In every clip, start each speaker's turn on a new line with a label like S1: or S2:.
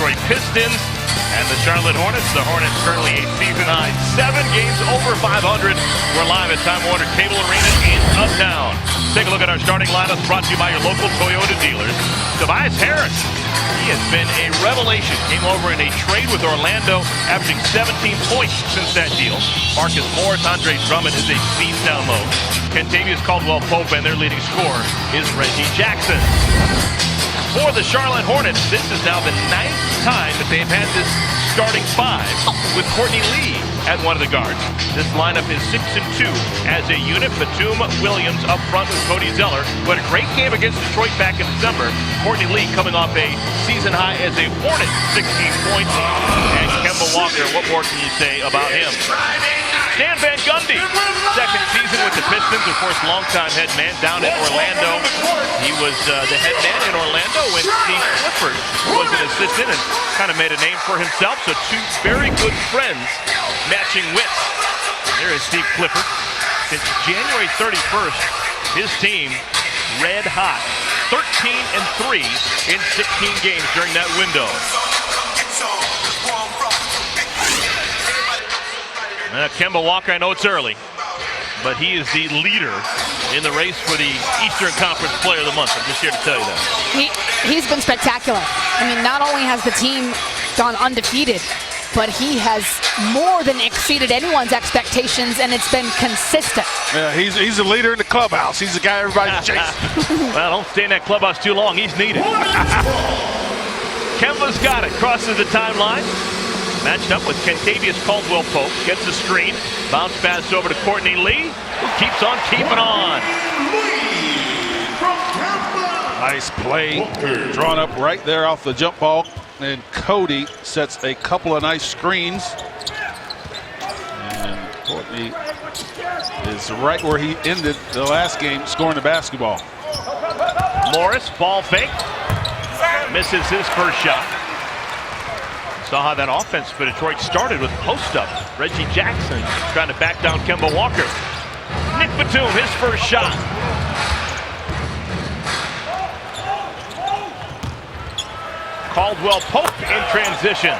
S1: Detroit Pistons and the Charlotte Hornets. The Hornets currently a season high 7 games over 500. We're live at Time Warner Cable Arena in Uptown. Take a look at our starting lineup, brought to you by your local Toyota dealers. Tobias Harris, he has been a revelation. Came over in a trade with Orlando, averaging 17 points since that deal. Marcus Morris, Andre Drummond is a beast down low. Kentavious Caldwell-Pope, and their leading scorer is Reggie Jackson. For the Charlotte Hornets, this is now the 9th time that they've had this starting 5 with Courtney Lee at one of the guards. This lineup is 6-2 as a unit. Batum Williams up front with Cody Zeller, who had a great game against Detroit back in December. Courtney Lee coming off a season high as a Hornet, 16 points. And Kemba Walker, what more can you say about him? Stan Van Gundy, second season with the Pistons, of course, longtime head man down in Orlando. He was the head man in Orlando when Steve Clifford was an assistant and kind of made a name for himself. So two very good friends matching wits. There is Steve Clifford. Since January 31st, his team red hot, 13-3 in 16 games during that window. Kemba Walker, I know it's early, but he is the leader in the race for the Eastern Conference Player of the Month. I'm just here to tell you that.
S2: He's been spectacular. I mean, not only has the team gone undefeated, but he has more than exceeded anyone's expectations, and it's been consistent.
S3: Yeah, he's the leader in the clubhouse. He's the guy everybody's chasing.
S1: Well, don't stay in that clubhouse too long. He's needed. Kemba's got it. Crosses the timeline. Matched up with Kentavious Caldwell-Pope. Gets the screen. Bounce pass over to Courtney Lee, who keeps on keeping on.
S3: Nice play. Drawn up right there off the jump ball. And Cody sets a couple of nice screens. And Courtney is right where he ended the last game, scoring the basketball.
S1: Morris, ball fake. Misses his first shot. Saw how that offense for Detroit started with post-up. Reggie Jackson trying to back down Kemba Walker. Nick Batum, his first shot. Caldwell-Pope in transition.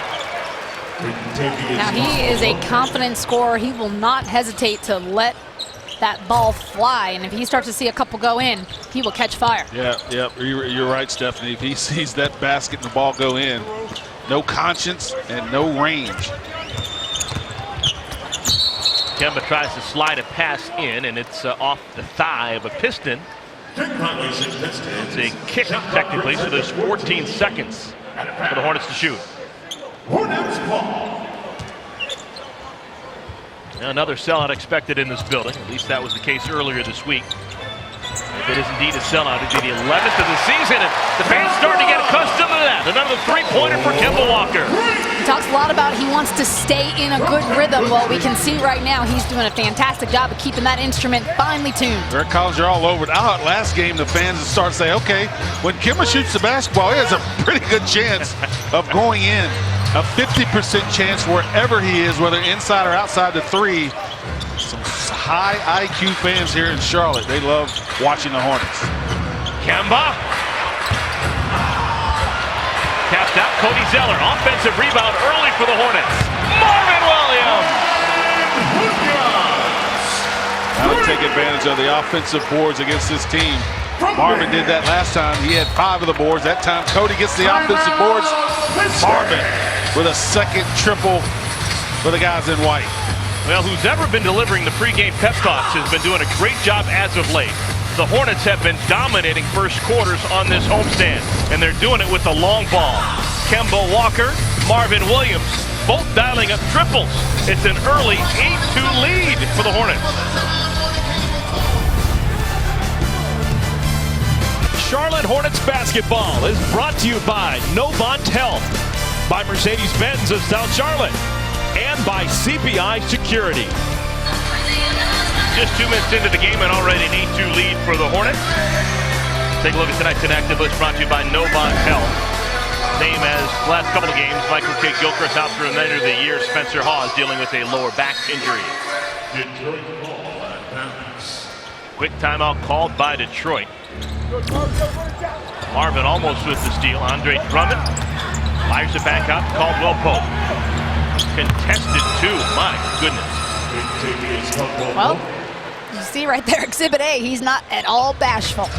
S2: Now he is a confident scorer. He will not hesitate to let that ball fly, and if he starts to see a couple go in, he will catch fire.
S3: Yeah, you're right, Stephanie. If he sees that basket and the ball go in, no conscience and no range.
S1: Kemba tries to slide a pass in, and it's off the thigh of a Piston. It's a kick, technically, so there's 14 seconds for the Hornets to shoot. Another sellout expected in this building. At least that was the case earlier this week. If it is indeed a sellout, it'd be the 11th of the season, and the fans starting to get accustomed to that. Another three-pointer for Kemba Walker.
S2: He talks a lot about he wants to stay in a good rhythm. Well, we can see right now he's doing a fantastic job of keeping that instrument finely tuned.
S3: Eric Collins are all over it. I thought last game the fans would start to say, okay, when Kemba shoots the basketball, he has a pretty good chance of going in. A 50% chance wherever he is, whether inside or outside the three. Some high IQ fans here in Charlotte. They love watching the Hornets.
S1: Kemba. Capped out Cody Zeller. Offensive rebound early for the Hornets. Marvin Williams.
S3: Now to take advantage of the offensive boards against this team. Marvin did that last time. He had 5 of the boards. That time Cody gets the offensive boards. Marvin with a second triple for the guys in white.
S1: Well, who's ever been delivering the pregame pep talks has been doing a great job as of late. The Hornets have been dominating first quarters on this homestand, and they're doing it with the long ball. Kemba Walker, Marvin Williams, both dialing up triples. It's an early 8-2 lead for the Hornets. Charlotte Hornets basketball is brought to you by Novant Health, by Mercedes-Benz of South Charlotte, and by CPI Security. Just 2 minutes into the game and already an 8-2 lead for the Hornets. Take a look at tonight's Inactive List, brought to you by Novant Health. Same as the last couple of games, Michael K. Gilchrist out for the remainder of the year. Spencer Hawes dealing with a lower back injury. Quick timeout called by Detroit. Marvin almost with the steal. Andre Drummond Fires it back out. Caldwell Pope. Contested too. My goodness.
S2: Well, you see right there, Exhibit A. He's not at all bashful.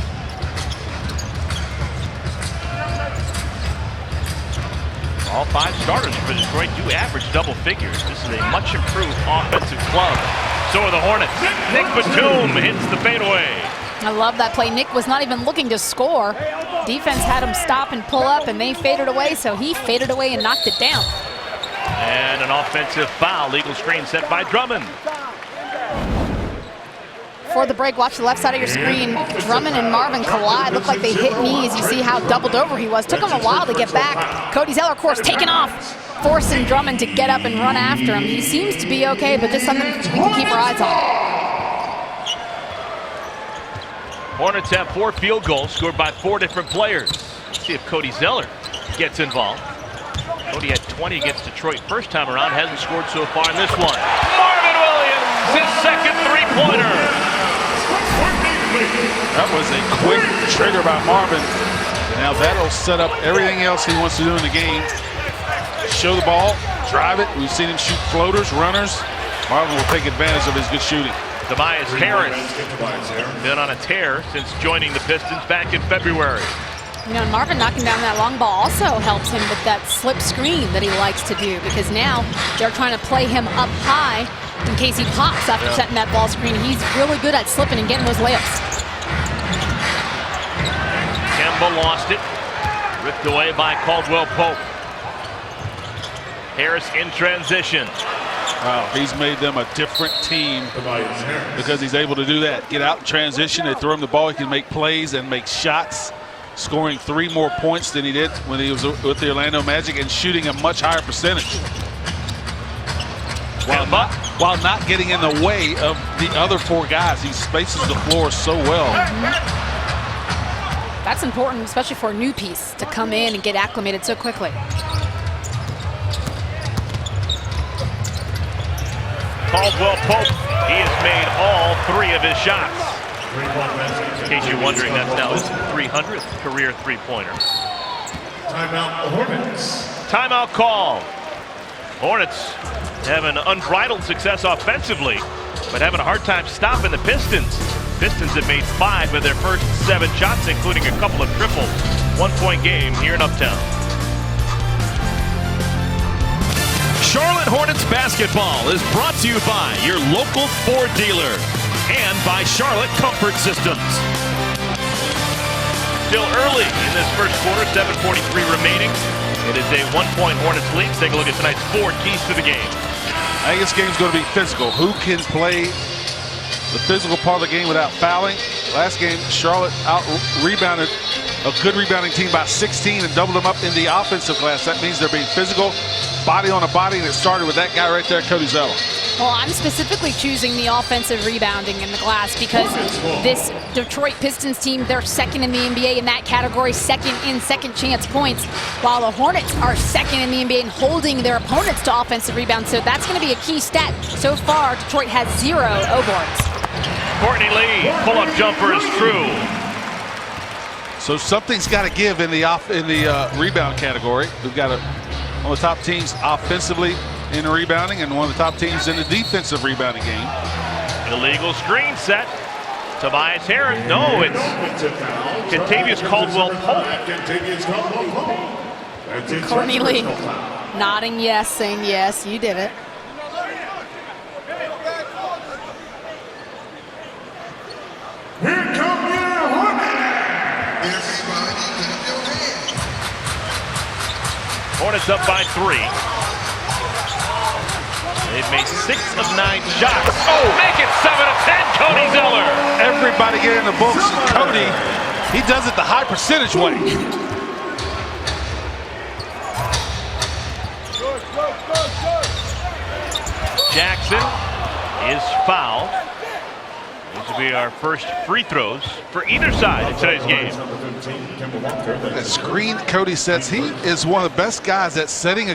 S1: All 5 starters for Detroit do average double figures. This is a much improved offensive club. So are the Hornets. Nick Batum hits the fadeaway.
S2: I love that play. Nick was not even looking to score. Defense had him stop and pull up, and they faded away, so he faded away and knocked it down.
S1: And an offensive foul. Legal screen set by Drummond.
S2: Before the break, watch the left side of your screen. Drummond and Marvin collide. Looked like they hit knees. You see how doubled over he was. Took him a while to get back. Cody Zeller, of course, taking off, forcing Drummond to get up and run after him. He seems to be okay, but just something we can keep our eyes on.
S1: Hornets have 4 field goals scored by 4 different players. Let's see if Cody Zeller gets involved. Cody had 20 against Detroit first time around. Hasn't scored so far in this one. Marvin Williams, his second three-pointer.
S3: That was a quick trigger by Marvin. Now that'll set up everything else he wants to do in the game. Show the ball, drive it. We've seen him shoot floaters, runners. Marvin will take advantage of his good shooting.
S1: Tobias Harris been on a tear since joining the Pistons back in February.
S2: You know, Marvin knocking down that long ball also helps him with that slip screen that he likes to do, because now they're trying to play him up high in case he pops after setting that ball screen. He's really good at slipping and getting those layups.
S1: Kemba lost it. Ripped away by Caldwell Pope. Harris in transition.
S3: Wow, he's made them a different team because he's able to do that. Get out in transition, they throw him the ball, he can make plays and make shots, scoring 3 more points than he did when he was with the Orlando Magic and shooting a much higher percentage. While not getting in the way of the other 4 guys. He spaces the floor so well.
S2: That's important, especially for a new piece, to come in and get acclimated so quickly.
S1: Caldwell Pope, he has made all 3 of his shots. In case you're wondering, that's now his 300th career three-pointer.
S4: Timeout, Hornets.
S1: Timeout call. Hornets having unbridled success offensively, but having a hard time stopping the Pistons. Pistons have made 5 of their first 7 shots, including a couple of triples. 1-point game here in Uptown.
S5: Charlotte Hornets basketball is brought to you by your local Ford dealer and by Charlotte Comfort Systems.
S1: Still early in this first quarter, 7:43 remaining. It is a 1-point Hornets lead. Take a look at tonight's 4 keys to the game.
S3: I think this game's going to be physical. Who can play the physical part of the game without fouling? Last game, Charlotte out-rebounded a good rebounding team by 16 and doubled them up in the offensive glass. That means they're being physical, body on a body, and it started with that guy right there, Cody Zeller.
S2: Well, I'm specifically choosing the offensive rebounding in the glass because this Detroit Pistons team, they're second in the NBA in that category, second in second chance points, while the Hornets are second in the NBA in holding their opponents to offensive rebounds. So that's going to be a key stat. So far, Detroit has 0 O-boards.
S1: Courtney Lee, pull-up jumper is true.
S3: So something's got to give in the rebound category. We've got one of the top teams offensively in the rebounding and one of the top teams in the defensive rebounding game.
S1: Illegal screen set. Tobias Harris. No, it's Kentavious Caldwell Pope.
S2: Courtney Lee nodding yes, saying yes, you did it.
S4: Here come your Hornets.
S1: Hornets up by 3. They've made 6 of 9 shots. Oh, make it 7 of 10, Cody Zeller.
S3: Everybody get in the books. Cody, he does it the high percentage way.
S1: Jackson is fouled. These will be our first free throws for either side in today's game.
S3: That screen Cody sets, he is one of the best guys at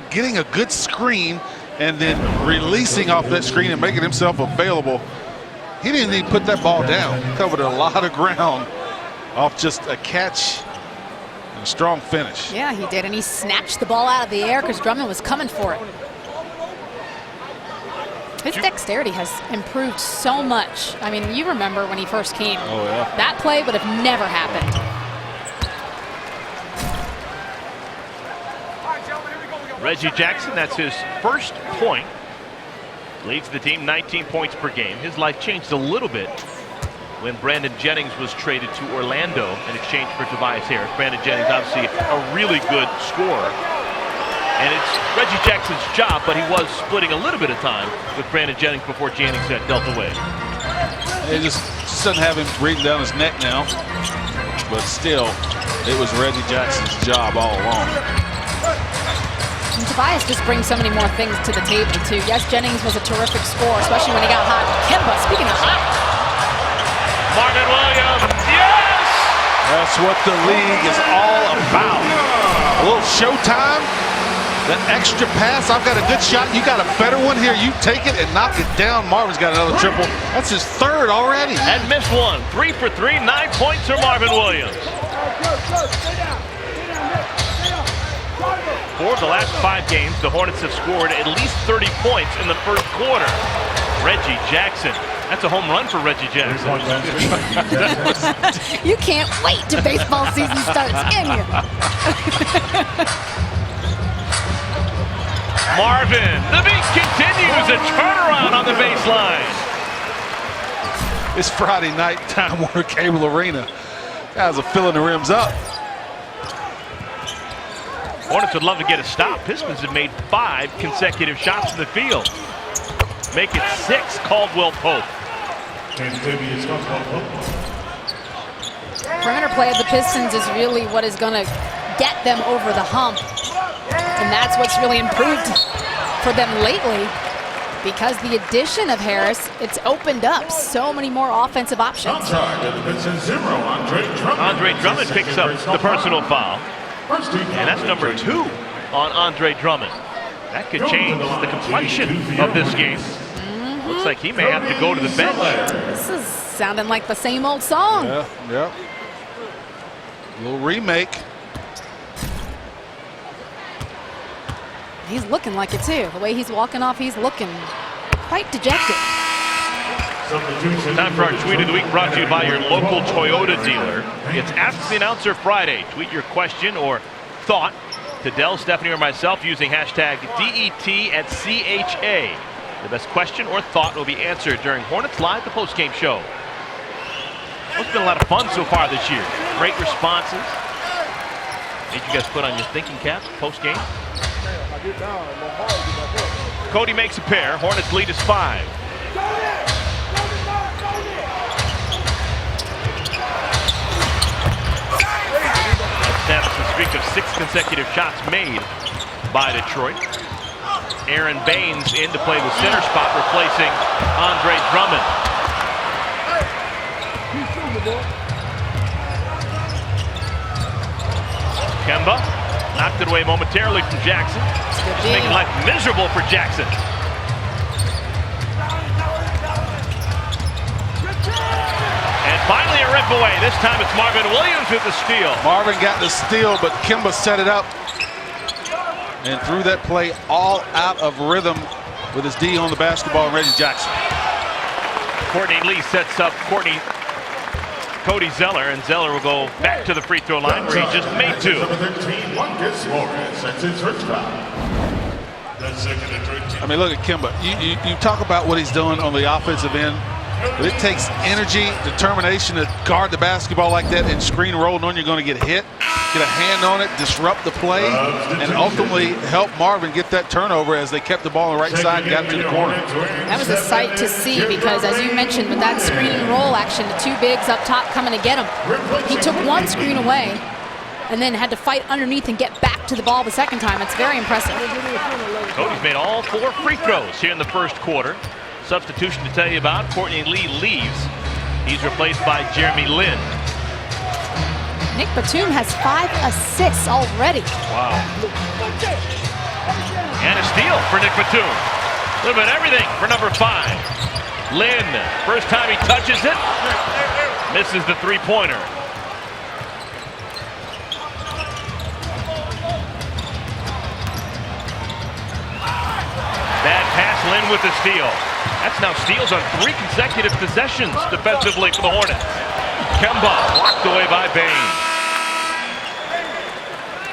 S3: getting a good screen and then releasing off that screen and making himself available. He didn't even put that ball down. He covered a lot of ground off just a catch. A strong finish.
S2: Yeah, he did, and he snatched the ball out of the air because Drummond was coming for it. His dexterity has improved so much. I mean, you remember when he first came.
S3: Oh, yeah.
S2: That play would have never happened.
S1: Reggie Jackson, that's his first point. Leads the team 19 points per game. His life changed a little bit when Brandon Jennings was traded to Orlando in exchange for Tobias Harris. Brandon Jennings, obviously a really good scorer. And it's Reggie Jackson's job, but he was splitting a little bit of time with Brandon Jennings before Jennings got dealt away.
S3: It just doesn't have him breathing down his neck now. But still, it was Reggie Jackson's job all along.
S2: And Tobias just brings so many more things to the table, too. Yes, Jennings was a terrific scorer, especially when he got hot. Kemba, speaking of hot.
S1: Marvin Williams, yes!
S3: That's what the league is all about. A little showtime. That extra pass, I've got a good shot, you got a better one here, you take it and knock it down. Marvin's got another triple. That's his third already.
S1: And missed one. 3 for 3, 9 points for Marvin Williams. For the last 5 games, the Hornets have scored at least 30 points in the first quarter. Reggie Jackson. That's a home run for Reggie Jackson.
S2: You can't wait till baseball season starts, can you?
S1: Marvin, the beat continues, a turnaround on the baseline.
S3: It's Friday night, Time Warner Cable Arena. Guys are filling the rims up.
S1: Hornets would love to get a stop. Pistons have made 5 consecutive shots from the field. Make it 6, Caldwell Pope.
S2: Perimeter play of the Pistons is really what is going to get them over the hump. And that's what's really improved for them lately, because the addition of Harris, it's opened up so many more offensive options.
S1: Andre Drummond picks up the personal foul. And that's number 2 on Andre Drummond. That could change the complexion of this game. Looks like he may have to go to the bench.
S2: This is sounding like the same old song.
S3: Yeah. A little remake.
S2: He's looking like it too. The way he's walking off, he's looking quite dejected.
S1: Time for our Tweet of the Week, brought to you by your local Toyota dealer. It's Ask the Announcer Friday. Tweet your question or thought to Dell, Stephanie, or myself using hashtag DET@CHA. The best question or thought will be answered during Hornets Live, the postgame show. It's been a lot of fun so far this year. Great responses. Made you guys put on your thinking caps postgame. Cody makes a pair. Hornets lead is 5. That snaps the streak of 6 consecutive shots made by Detroit. Aaron Baines in to play the center spot, replacing Andre Drummond. Kemba knocked it away momentarily from Jackson. Just making life miserable for Jackson. And finally a rip away. This time it's Marvin Williams with the steal.
S3: Marvin got the steal, but Kemba set it up and threw that play all out of rhythm with his D on the basketball and Reggie Jackson.
S1: Courtney Lee sets up Cody Zeller, and Zeller will go back to the free throw line where he just made 2.
S3: I mean, look at Kemba. You talk about what he's doing on the offensive end, but it takes energy, determination to guard the basketball like that and screen roll knowing you're going to get hit, get a hand on it, disrupt the play, and ultimately help Marvin get that turnover as they kept the ball on the right side and got to the corner.
S2: That was a sight to see because, as you mentioned, with that screen and roll action, the 2 bigs up top coming to get him. He took 1 screen away and then had to fight underneath and get back to the ball the second time. It's very impressive.
S1: Cody's made all 4 free throws here in the first quarter. Substitution to tell you about. Courtney Lee leaves. He's replaced by Jeremy Lin.
S2: Nick Batum has 5 assists already.
S1: Wow. And a steal for Nick Batum. A little bit of everything for number 5. Lin, first time he touches it, misses the 3-pointer. Lynn with the steal. That's now steals on 3 consecutive possessions defensively for the Hornets. Kemba blocked away by Bain.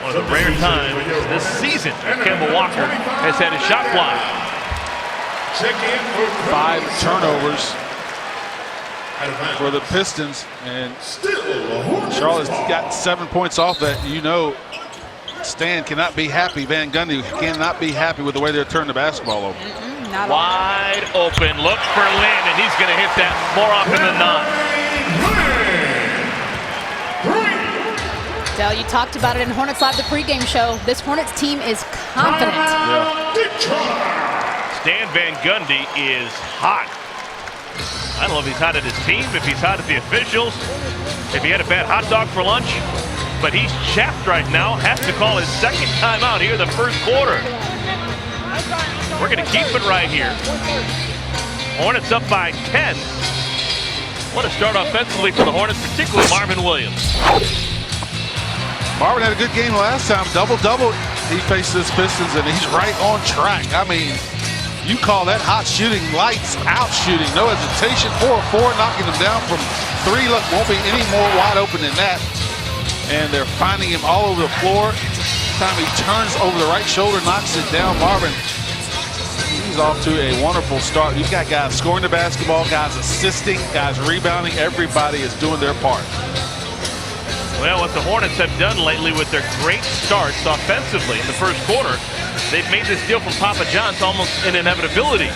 S1: One of the rare times this season that Kemba Walker has had a shot blocked.
S3: 5 turnovers for the Pistons, and Charlotte's got 7 points off that. You know, Stan cannot be happy. Van Gundy cannot be happy with the way they're turning the basketball over.
S1: Wide open look for Lynn, and he's going to hit that more often than not.
S2: Dell, you talked about it in Hornets Live, the pregame show. This Hornets team is confident.
S1: Stan Van Gundy is hot. I don't know if he's hot at his team, if he's hot at the officials, if he had a bad hot dog for lunch, but he's chapped right now. Has to call his second timeout here in the first quarter. We're going to keep it right here. Hornets up by 10. What a start offensively for the Hornets, particularly Marvin Williams.
S3: Marvin had a good game last time, double-double. He faced this Pistons, and he's right on track. I mean, you call that hot shooting, lights out shooting, no hesitation. 4 of 4, knocking them down from 3. Look, won't be any more wide open than that. And they're finding him all over the floor. Time he turns over the right shoulder, knocks it down. Marvin, he's off to a wonderful start. You've got guys scoring the basketball, guys assisting, guys rebounding. Everybody is doing their part.
S1: Well, what the Hornets have done lately with their great starts offensively in the first quarter, they've made this deal from Papa John's almost an inevitability.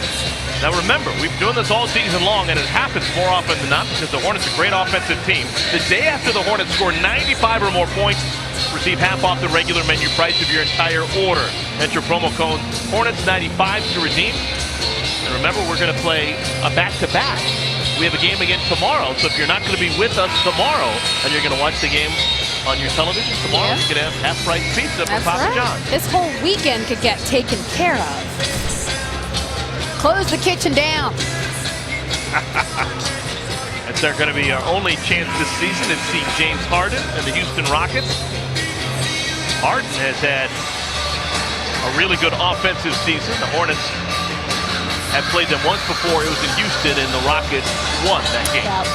S1: Now remember, we've been doing this all season long, and it happens more often than not because the Hornets are a great offensive team. The day after the Hornets score 95 or more points, receive half off the regular menu price of your entire order. Enter promo code Hornets95 to redeem. And remember, we're going to play a back-to-back. We have a game again tomorrow, so if you're not going to be with us tomorrow and you're going to watch the game on your television tomorrow, you can have half-price pizza from Papa John's.
S2: This whole weekend could get taken care of. Close the kitchen down.
S1: That's going to be our only chance this season to see James Harden and the Houston Rockets. Harden has had a really good offensive season. The Hornets have played them once before. It was in Houston, and the Rockets won that game.
S2: Yep.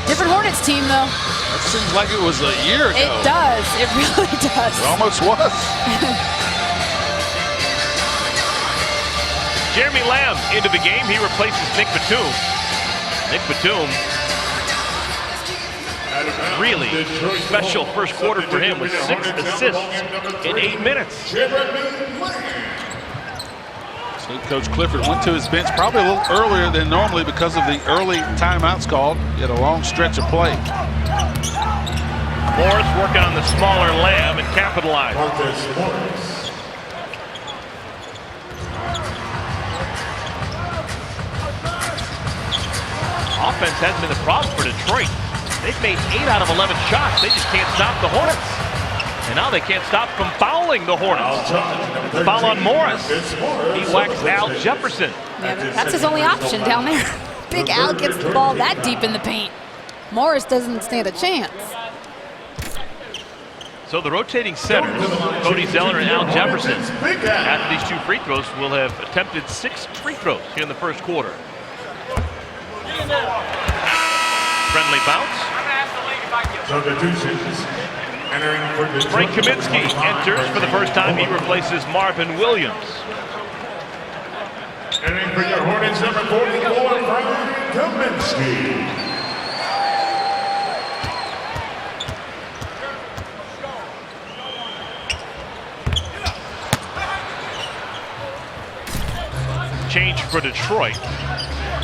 S2: Different Hornets team, though.
S3: That seems like it was a year ago.
S2: It does. It really does.
S3: It almost was.
S1: Jeremy Lamb into the game. He replaces Nick Batum. Nick Batum, really special first quarter for him with 6 assists in 8 minutes.
S3: So Coach Clifford went to his bench probably a little earlier than normally because of the early timeouts called. He had a long stretch of play.
S1: Morris working on the smaller Lamb and capitalized. Offense hasn't been the problem for Detroit. They've made 8 out of 11 shots. They just can't stop the Hornets. And now they can't stop from fouling the Hornets. The foul on Morris. He whacks Al Jefferson.
S2: Yeah, that's his only option down there. Big Al gets the ball that deep in the paint. Morris doesn't stand a chance.
S1: So the rotating centers, Cody Zeller and Al Jefferson, after these 2 free throws, will have attempted 6 free throws here in the first quarter. Friendly bounce. Frank Kaminsky enters for the first time. He replaces Marvin Williams.
S4: Entering for your Hornets, number 44, Frank Kaminsky.
S1: Change for Detroit.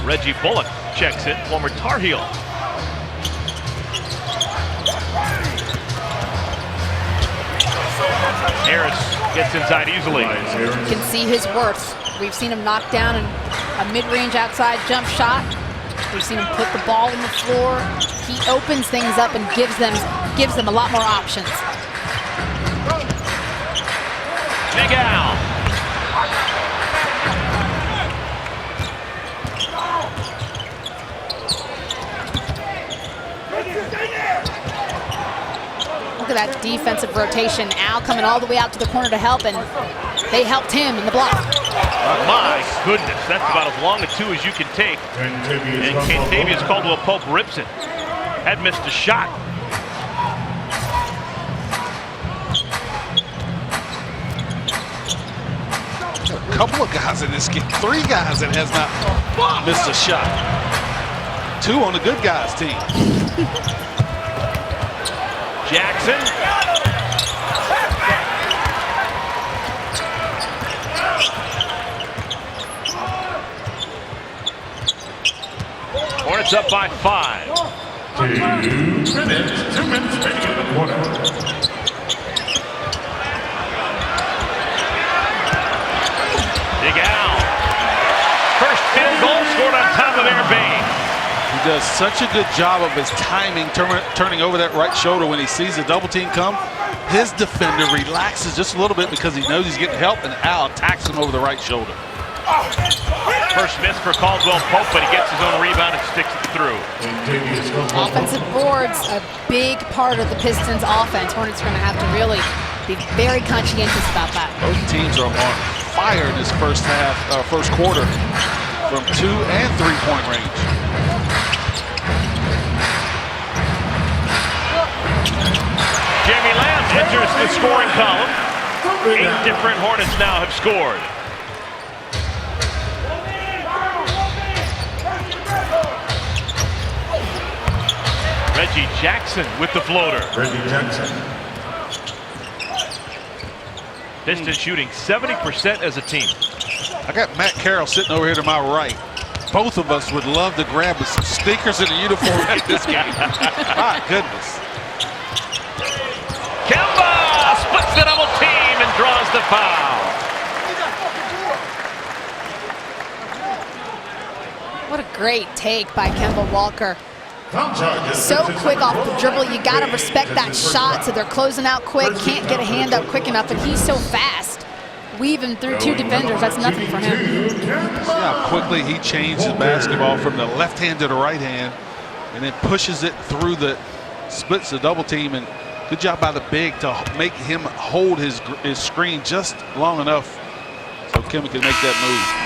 S1: Reggie Bullock checks in, former Tar Heel. Harris gets inside easily.
S2: You can see his worth. We've seen him knock down a mid-range outside jump shot. We've seen him put the ball on the floor. He opens things up and gives them a lot more options.
S1: Big Al.
S2: Look at that defensive rotation. Al coming all the way out to the corner to help, and they helped him in the block.
S1: My goodness, that's about as long a two as you can take. And Kentavious Caldwell-Pope rips it. Had missed a shot.
S3: A couple of guys in this game, 3 guys that has not missed a shot. 2 on the good guys team.
S1: Jackson. Hornets up by 5.
S4: 2 minutes. 2 minutes remaining in the quarter.
S1: Big Al. First field goal scored on top of Air Bay.
S3: He does such a good job of his timing, turning over that right shoulder when he sees the double team come. His defender relaxes just a little bit because he knows he's getting help, and Al attacks him over the right shoulder.
S1: First miss for Caldwell-Pope, but he gets his own rebound and sticks it through.
S2: Offensive boards, a big part of the Pistons offense. Hornets are going to have to really be very conscientious about that.
S3: Both teams are on fire in this first quarter from 2 and 3-point range.
S1: Jamie Lamb enters the scoring column. 8 different Hornets now have scored. Reggie Jackson with the floater.
S4: Reggie Jackson.
S1: Pistons shooting 70% as a team.
S3: I got Matt Carroll sitting over here to my right. Both of us would love to grab some sneakers in a uniform at this game. My goodness.
S1: Kemba splits the double team and draws the foul.
S2: What a great take by Kemba Walker. So quick off the dribble, you gotta respect that shot. So they're closing out quick, can't get a hand up quick enough, and he's so fast. Weaving through 2 defenders, that's nothing for him.
S3: See how quickly he changes basketball from the left hand to the right hand, and then pushes it through splits the double team, and good job by the big to make him hold his screen just long enough so Kemba can make that move.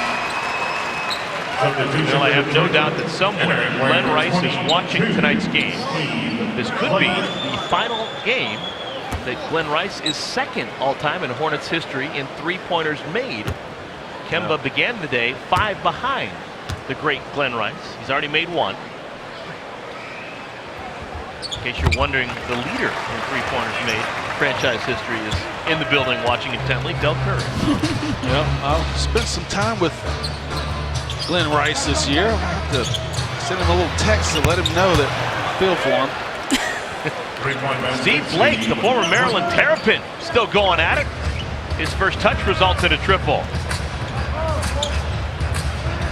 S1: Well, I have no doubt that somewhere Glenn Rice is watching tonight's game. This could be the final game that Glenn Rice is second all-time in Hornets history in 3-pointers made. Kemba began the day 5 behind the great Glenn Rice. He's already made 1. In case you're wondering, the leader in 3-pointers made franchise history is in the building watching intently, Del Curry.
S3: I'll spend some time with Glenn Rice this year. I'll have to send him a little text to let him know that I feel for him.
S1: Steve Blake, the former Maryland Terrapin, still going at it. His first touch results in a triple.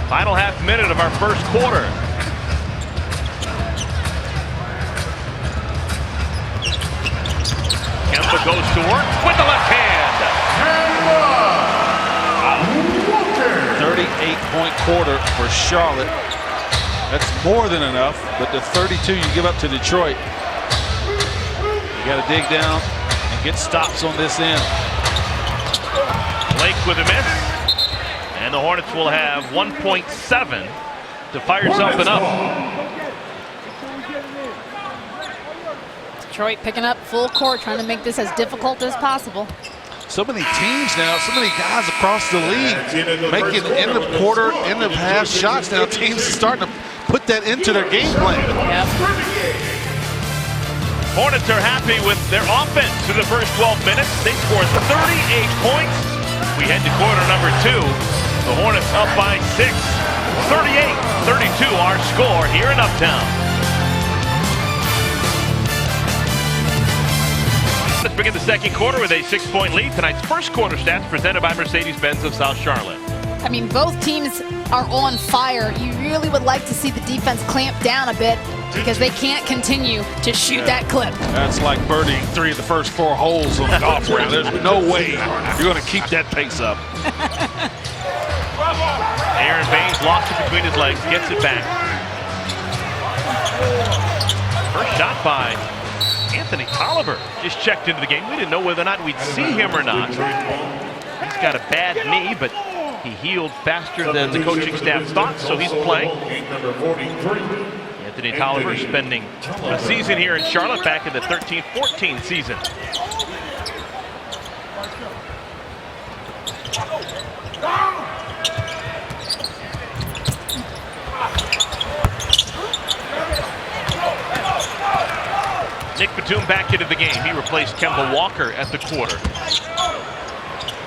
S1: Final half minute of our first quarter. Kemba goes to work with the left hand.
S3: 38-point quarter for Charlotte. That's more than enough, but the 32 you give up to Detroit, you got to dig down and get stops on this end.
S1: Blake with a miss, and the Hornets will have 1.7 to fire something up.
S2: Detroit picking up full court, trying to make this as difficult as possible.
S3: So many teams now, so many guys across the league making end of quarter, end of half shots now. Teams are starting to put that into their game plan.
S2: Yep.
S1: Hornets are happy with their offense through the first 12 minutes. They scored 38 points. We head to quarter number 2. The Hornets up by 6. 38-32 our score here in Uptown. Let's begin the second quarter with a 6-point lead. Tonight's first quarter stats presented by Mercedes-Benz of South Charlotte.
S2: I mean, both teams are on fire. You really would like to see the defense clamp down a bit because they can't continue to shoot that clip.
S3: That's like birdieing 3 of the first 4 holes on the golf round. There's no way you're going to keep that pace up.
S1: Aaron Baines lost it between his legs, gets it back. First shot by Anthony Tolliver just checked into the game. We didn't know whether or not we'd see him or not. He's got a bad knee, but He healed faster than the coaching staff thought, so he's playing.
S4: Number 43.
S1: Anthony Tolliver spending a season here in Charlotte back in the 13-14 season. Nick Batum back into the game. He replaced Kemba Walker at the quarter.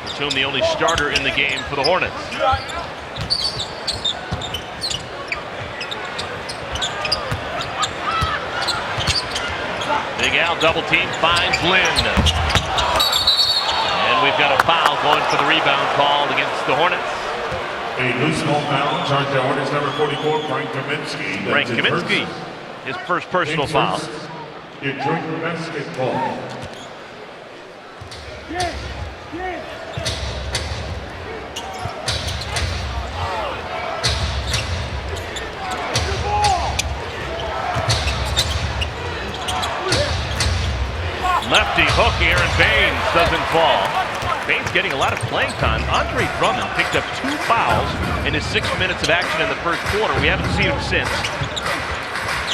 S1: Batum the only starter in the game for the Hornets. Big Al double team finds Lynn. And we've got a foul going for the rebound called against the Hornets.
S4: A loose ball foul, charged to Hornets number 44, Frank Kaminsky.
S1: Frank Kaminsky, his first personal foul.
S4: Detroit basketball.
S1: Lefty hook, Aaron Baines doesn't fall. Baines getting a lot of playing time. Andre Drummond picked up 2 fouls in his 6 minutes of action in the first quarter. We haven't seen him since.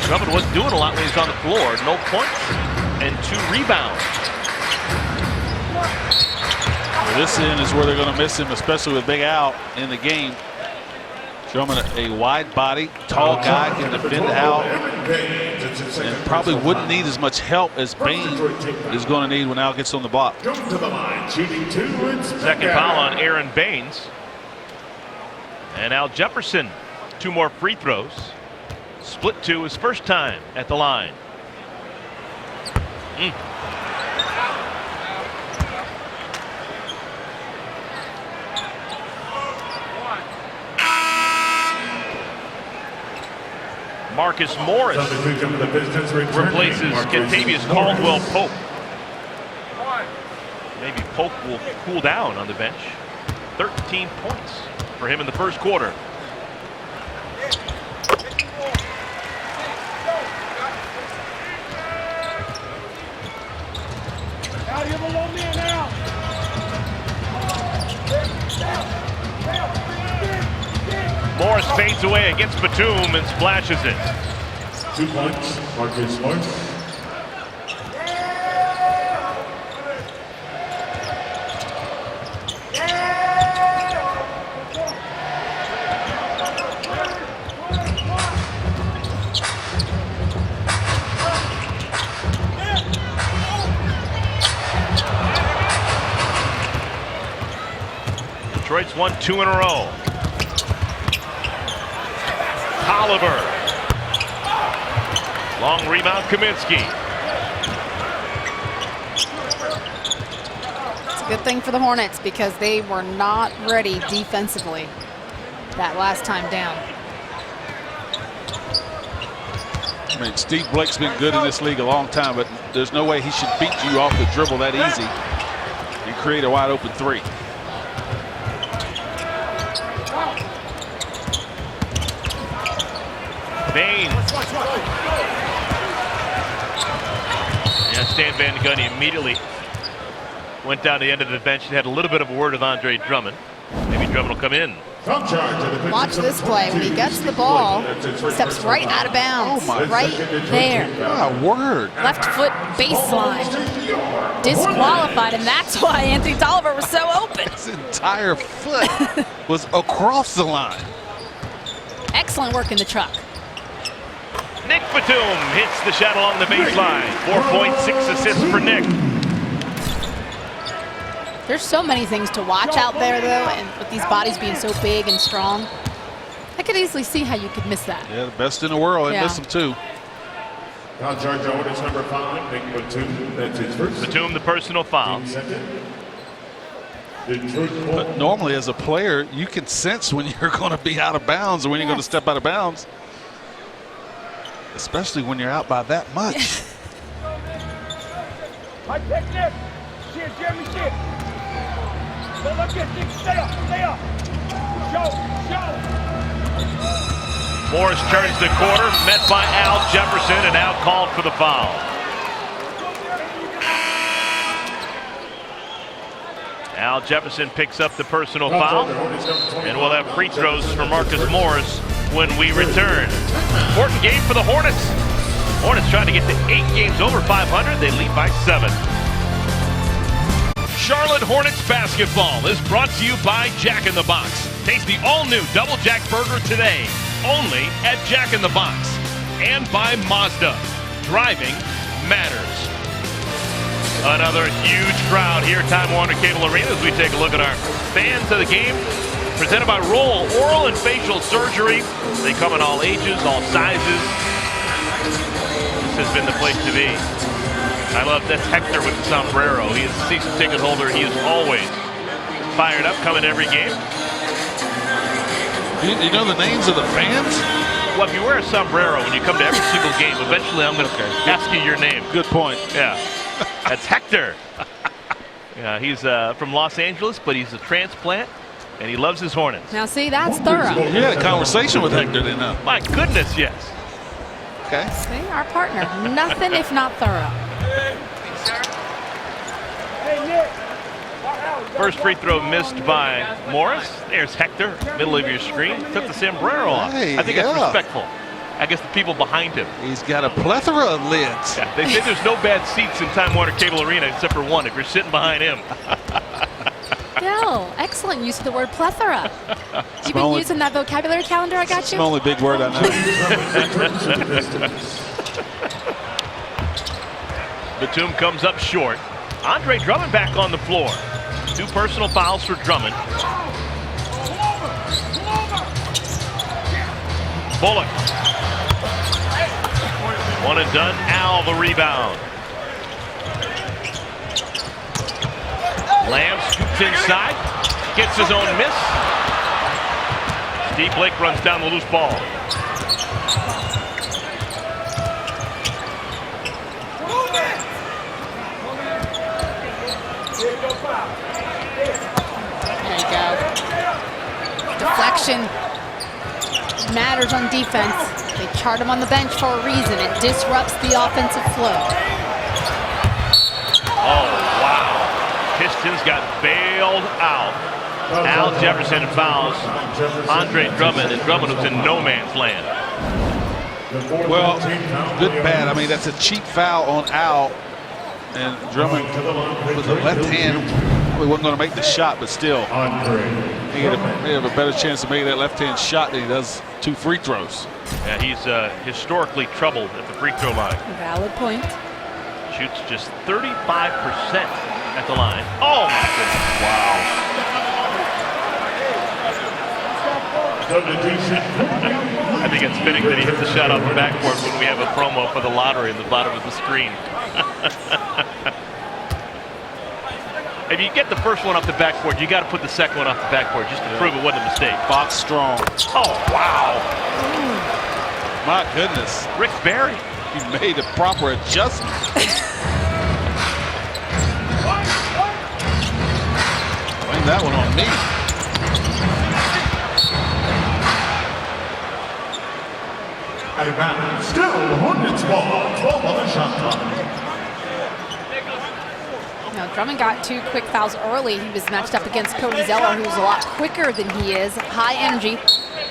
S1: Drummond wasn't doing a lot when he was on the floor. No points and 2 rebounds.
S3: Well, this end is where they're going to miss him, especially with Big Al in the game. Drummond, a wide body, tall guy, can defend out, and probably wouldn't need as much help as Baines is going to need when Al gets on the block.
S1: Second foul on Aaron Baines. And Al Jefferson, 2 more free throws. Split 2 his first time at the line. Marcus Morris replaces Kentavious Caldwell-Pope. Maybe Pope will cool down on the bench. 13 points for him in the first quarter. Morris fades away against Batum and splashes it.
S4: 2 points, Marcus Morris.
S1: Detroit's won 2 in a row. Tolliver. Long rebound, Kaminsky.
S2: It's a good thing for the Hornets because they were not ready defensively that last time down.
S3: I mean, Steve Blake's been good in this league a long time, but there's no way he should beat you off the dribble that easy and create a wide open 3.
S1: Baines. Yeah, Stan Van Gundy immediately went down the end of the bench and had a little bit of a word with Andre Drummond. Maybe Drummond will come in.
S2: Watch this play. When he gets the ball, steps right out of bounds. Right there.
S3: Ah, word.
S2: Left foot baseline. Disqualified, and that's why Anthony Tolliver was so open.
S3: His entire foot was across the line.
S2: Excellent work in the truck.
S1: Nick Batum hits the shot along the baseline. 4 points, 6 assists for Nick.
S2: There's so many things to watch out there, though, and with these bodies being so big and strong, I could easily see how you could miss that.
S3: Yeah, the best in the world. They miss them too.
S4: Now charge Hornets number 5, Nick Batum. That's his first.
S1: Batum the personal foul.
S3: But normally as a player, you can sense when you're going to be out of bounds or when you're going to step out of bounds. Especially when you're out by that much.
S6: I take this. Shit, Jeremy, shit. Look at this. Stay up, stay up. Show.
S1: Morris turns the corner, met by Al Jefferson, and Al called for the foul. Al Jefferson picks up the personal foul. And we'll have free throws for Marcus Morris when we return. Important game for the Hornets. Hornets trying to get to 8 games over 500. They lead by 7.
S5: Charlotte Hornets basketball is brought to you by Jack in the Box. Taste the all-new Double Jack Burger today, only at Jack in the Box. And by Mazda. Driving matters. Another huge crowd here at Time Warner Cable Arena as we take a look at our fans of the game. Presented by Roll Oral and Facial Surgery. They come in all ages, all sizes. This has been the place to be. I love that's Hector with the sombrero. He is a season ticket holder. He is always fired up, coming to every game.
S3: You know the names of the fans?
S1: Well, if you wear a sombrero when you come to every single game, eventually I'm going to ask you your name.
S3: Good point.
S1: Yeah, that's Hector. Yeah, he's from Los Angeles, but he's a transplant, and he loves his Hornets.
S2: Now see, that's thorough.
S3: You had a conversation with Hector, didn't you?
S1: My goodness, yes.
S3: Okay.
S2: See, our partner. Nothing if not thorough.
S1: First free throw missed by Morris. There's Hector, middle of your screen. Took the sombrero off.
S3: Hey,
S1: I think that's respectful. I guess the people behind him.
S3: He's got a plethora of lids.
S1: Yeah, they say there's no bad seats in Time Warner Cable Arena except for one if you're sitting behind him.
S2: Bill, excellent use of the word plethora. You've been using that vocabulary calendar I got
S3: It's
S2: you?
S3: the only big word I know.
S1: Batum comes up short. Andre Drummond back on the floor. 2 personal fouls for Drummond. Bullock. One and done. Al the rebound. Lamb scoops inside. Gets his own miss. Steve Blake runs down the loose ball.
S2: There you go. Deflection matters on defense. They chart him on the bench for a reason. It disrupts the offensive flow.
S1: Oh, wow. Pistons got bailed out. Al Jefferson fouls Andre Drummond, and Drummond was in no man's land.
S3: Well, good bad. I mean, that's a cheap foul on Al. And Drummond with a left hand, probably wasn't going to make the shot, but still, he have a better chance of making that left hand shot than he does 2 free throws.
S1: Yeah, he's historically troubled at the free throw line.
S2: Valid point.
S1: Shoots just 35% at the line. Oh my goodness! Wow. I think it's fitting that he hit the shot off the backboard when we have a promo for the lottery in the bottom of the screen. If you get the first one off the backboard, you got to put the second one off the backboard just to prove it wasn't a mistake.
S3: Box strong.
S1: Oh, wow.
S3: My goodness.
S1: Rick Barry.
S3: He made a proper adjustment. Blame that one on me.
S4: Still Hornets ball. 12 on the shot clock.
S2: Now, Drummond got 2 quick fouls early. He was matched up against Cody Zeller, who's a lot quicker than he is. High energy.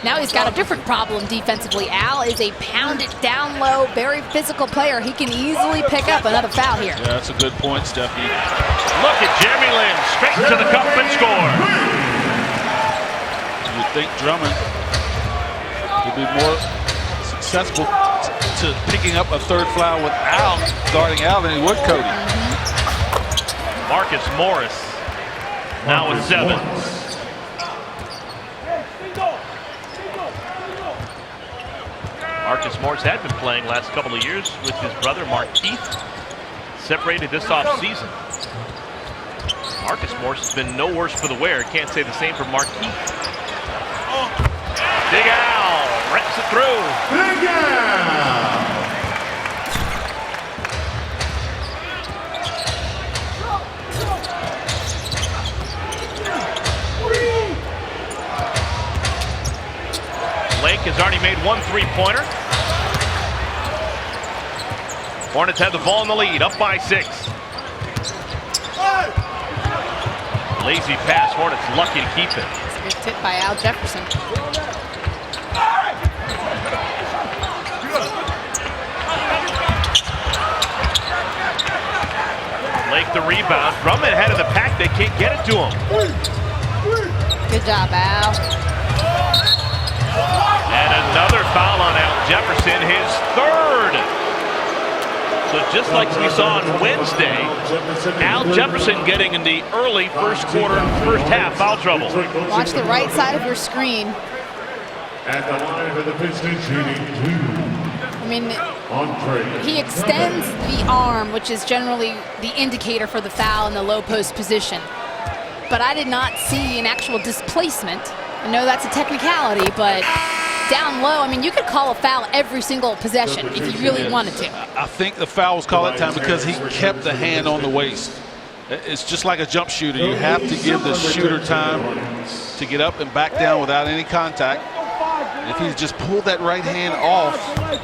S2: Now he's got a different problem defensively. Al is a pound it down low, very physical player. He can easily pick up another foul here.
S3: Yeah, that's a good point, Stephanie.
S1: Look at Jeremy Lin, straight to the cup and score.
S3: You'd think Drummond would be more successful to picking up a 3rd foul with Al, guarding Al, than he would Cody.
S1: Marcus Morris now with 7. Marcus Morris had been playing last couple of years with his brother Markeith. Separated this offseason. Marcus Morris has been no worse for the wear. Can't say the same for Markeith. Big Al rips it through.
S4: Big Al.
S1: Lake has already made 1 3-pointer. Hornets have the ball in the lead, up by 6. Lazy pass. Hornets lucky to keep it.
S2: It's a good tip by Al Jefferson.
S1: Lake the rebound. Drummond ahead of the pack. They can't get it to him.
S2: Good job, Al.
S1: And another foul on Al Jefferson, his third. So just like we saw on Wednesday, Al Jefferson getting in the early first half foul trouble.
S2: Watch the right side of your screen.
S4: At the line for the Pistons, shooting 2.
S2: I mean,
S4: On
S2: he extends the arm, which is generally the indicator for the foul in the low post position. But I did not see an actual displacement. I know that's a technicality, but down low, I mean, you could call a foul every single possession if you really wanted to.
S3: I think the foul was called that time because he kept the hand on the waist. It's just like a jump shooter. You have to give the shooter time to get up and back down without any contact. And if he just pulled that right hand off, I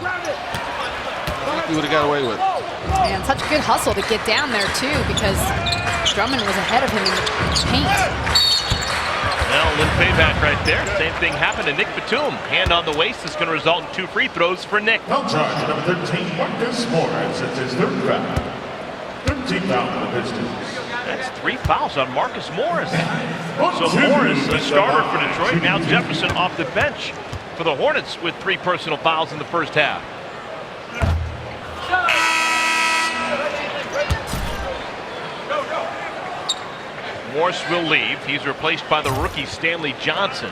S3: think he would have got away with it.
S2: Man, such good hustle to get down there, too, because Drummond was ahead of him in the paint.
S1: Well, a little payback right there. Same thing happened to Nick Batum. Hand on the waist is going to result in 2 free throws for Nick.
S4: Foul charge number 13, Marcus Morris. It's his third foul. 13 foul for the Pistons.
S1: That's 3 fouls on Marcus Morris. So Morris, a starter for Detroit. Now Jefferson off the bench for the Hornets with 3 personal fouls in the first half. Morris will leave. He's replaced by the rookie Stanley Johnson.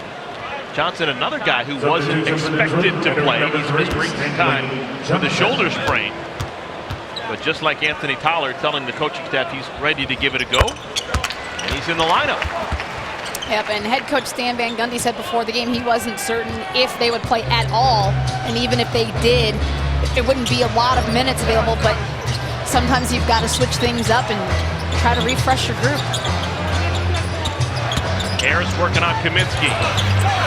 S1: Johnson, another guy who wasn't expected to play. He's missed recent time with a shoulder sprain. But just like Anthony Tyler telling the coaching staff he's ready to give it a go, and he's in the lineup.
S2: Yep, and head coach Stan Van Gundy said before the game he wasn't certain if they would play at all, and even if they did, it wouldn't be a lot of minutes available, but sometimes you've got to switch things up and try to refresh your group.
S1: Harris working on Kaminsky.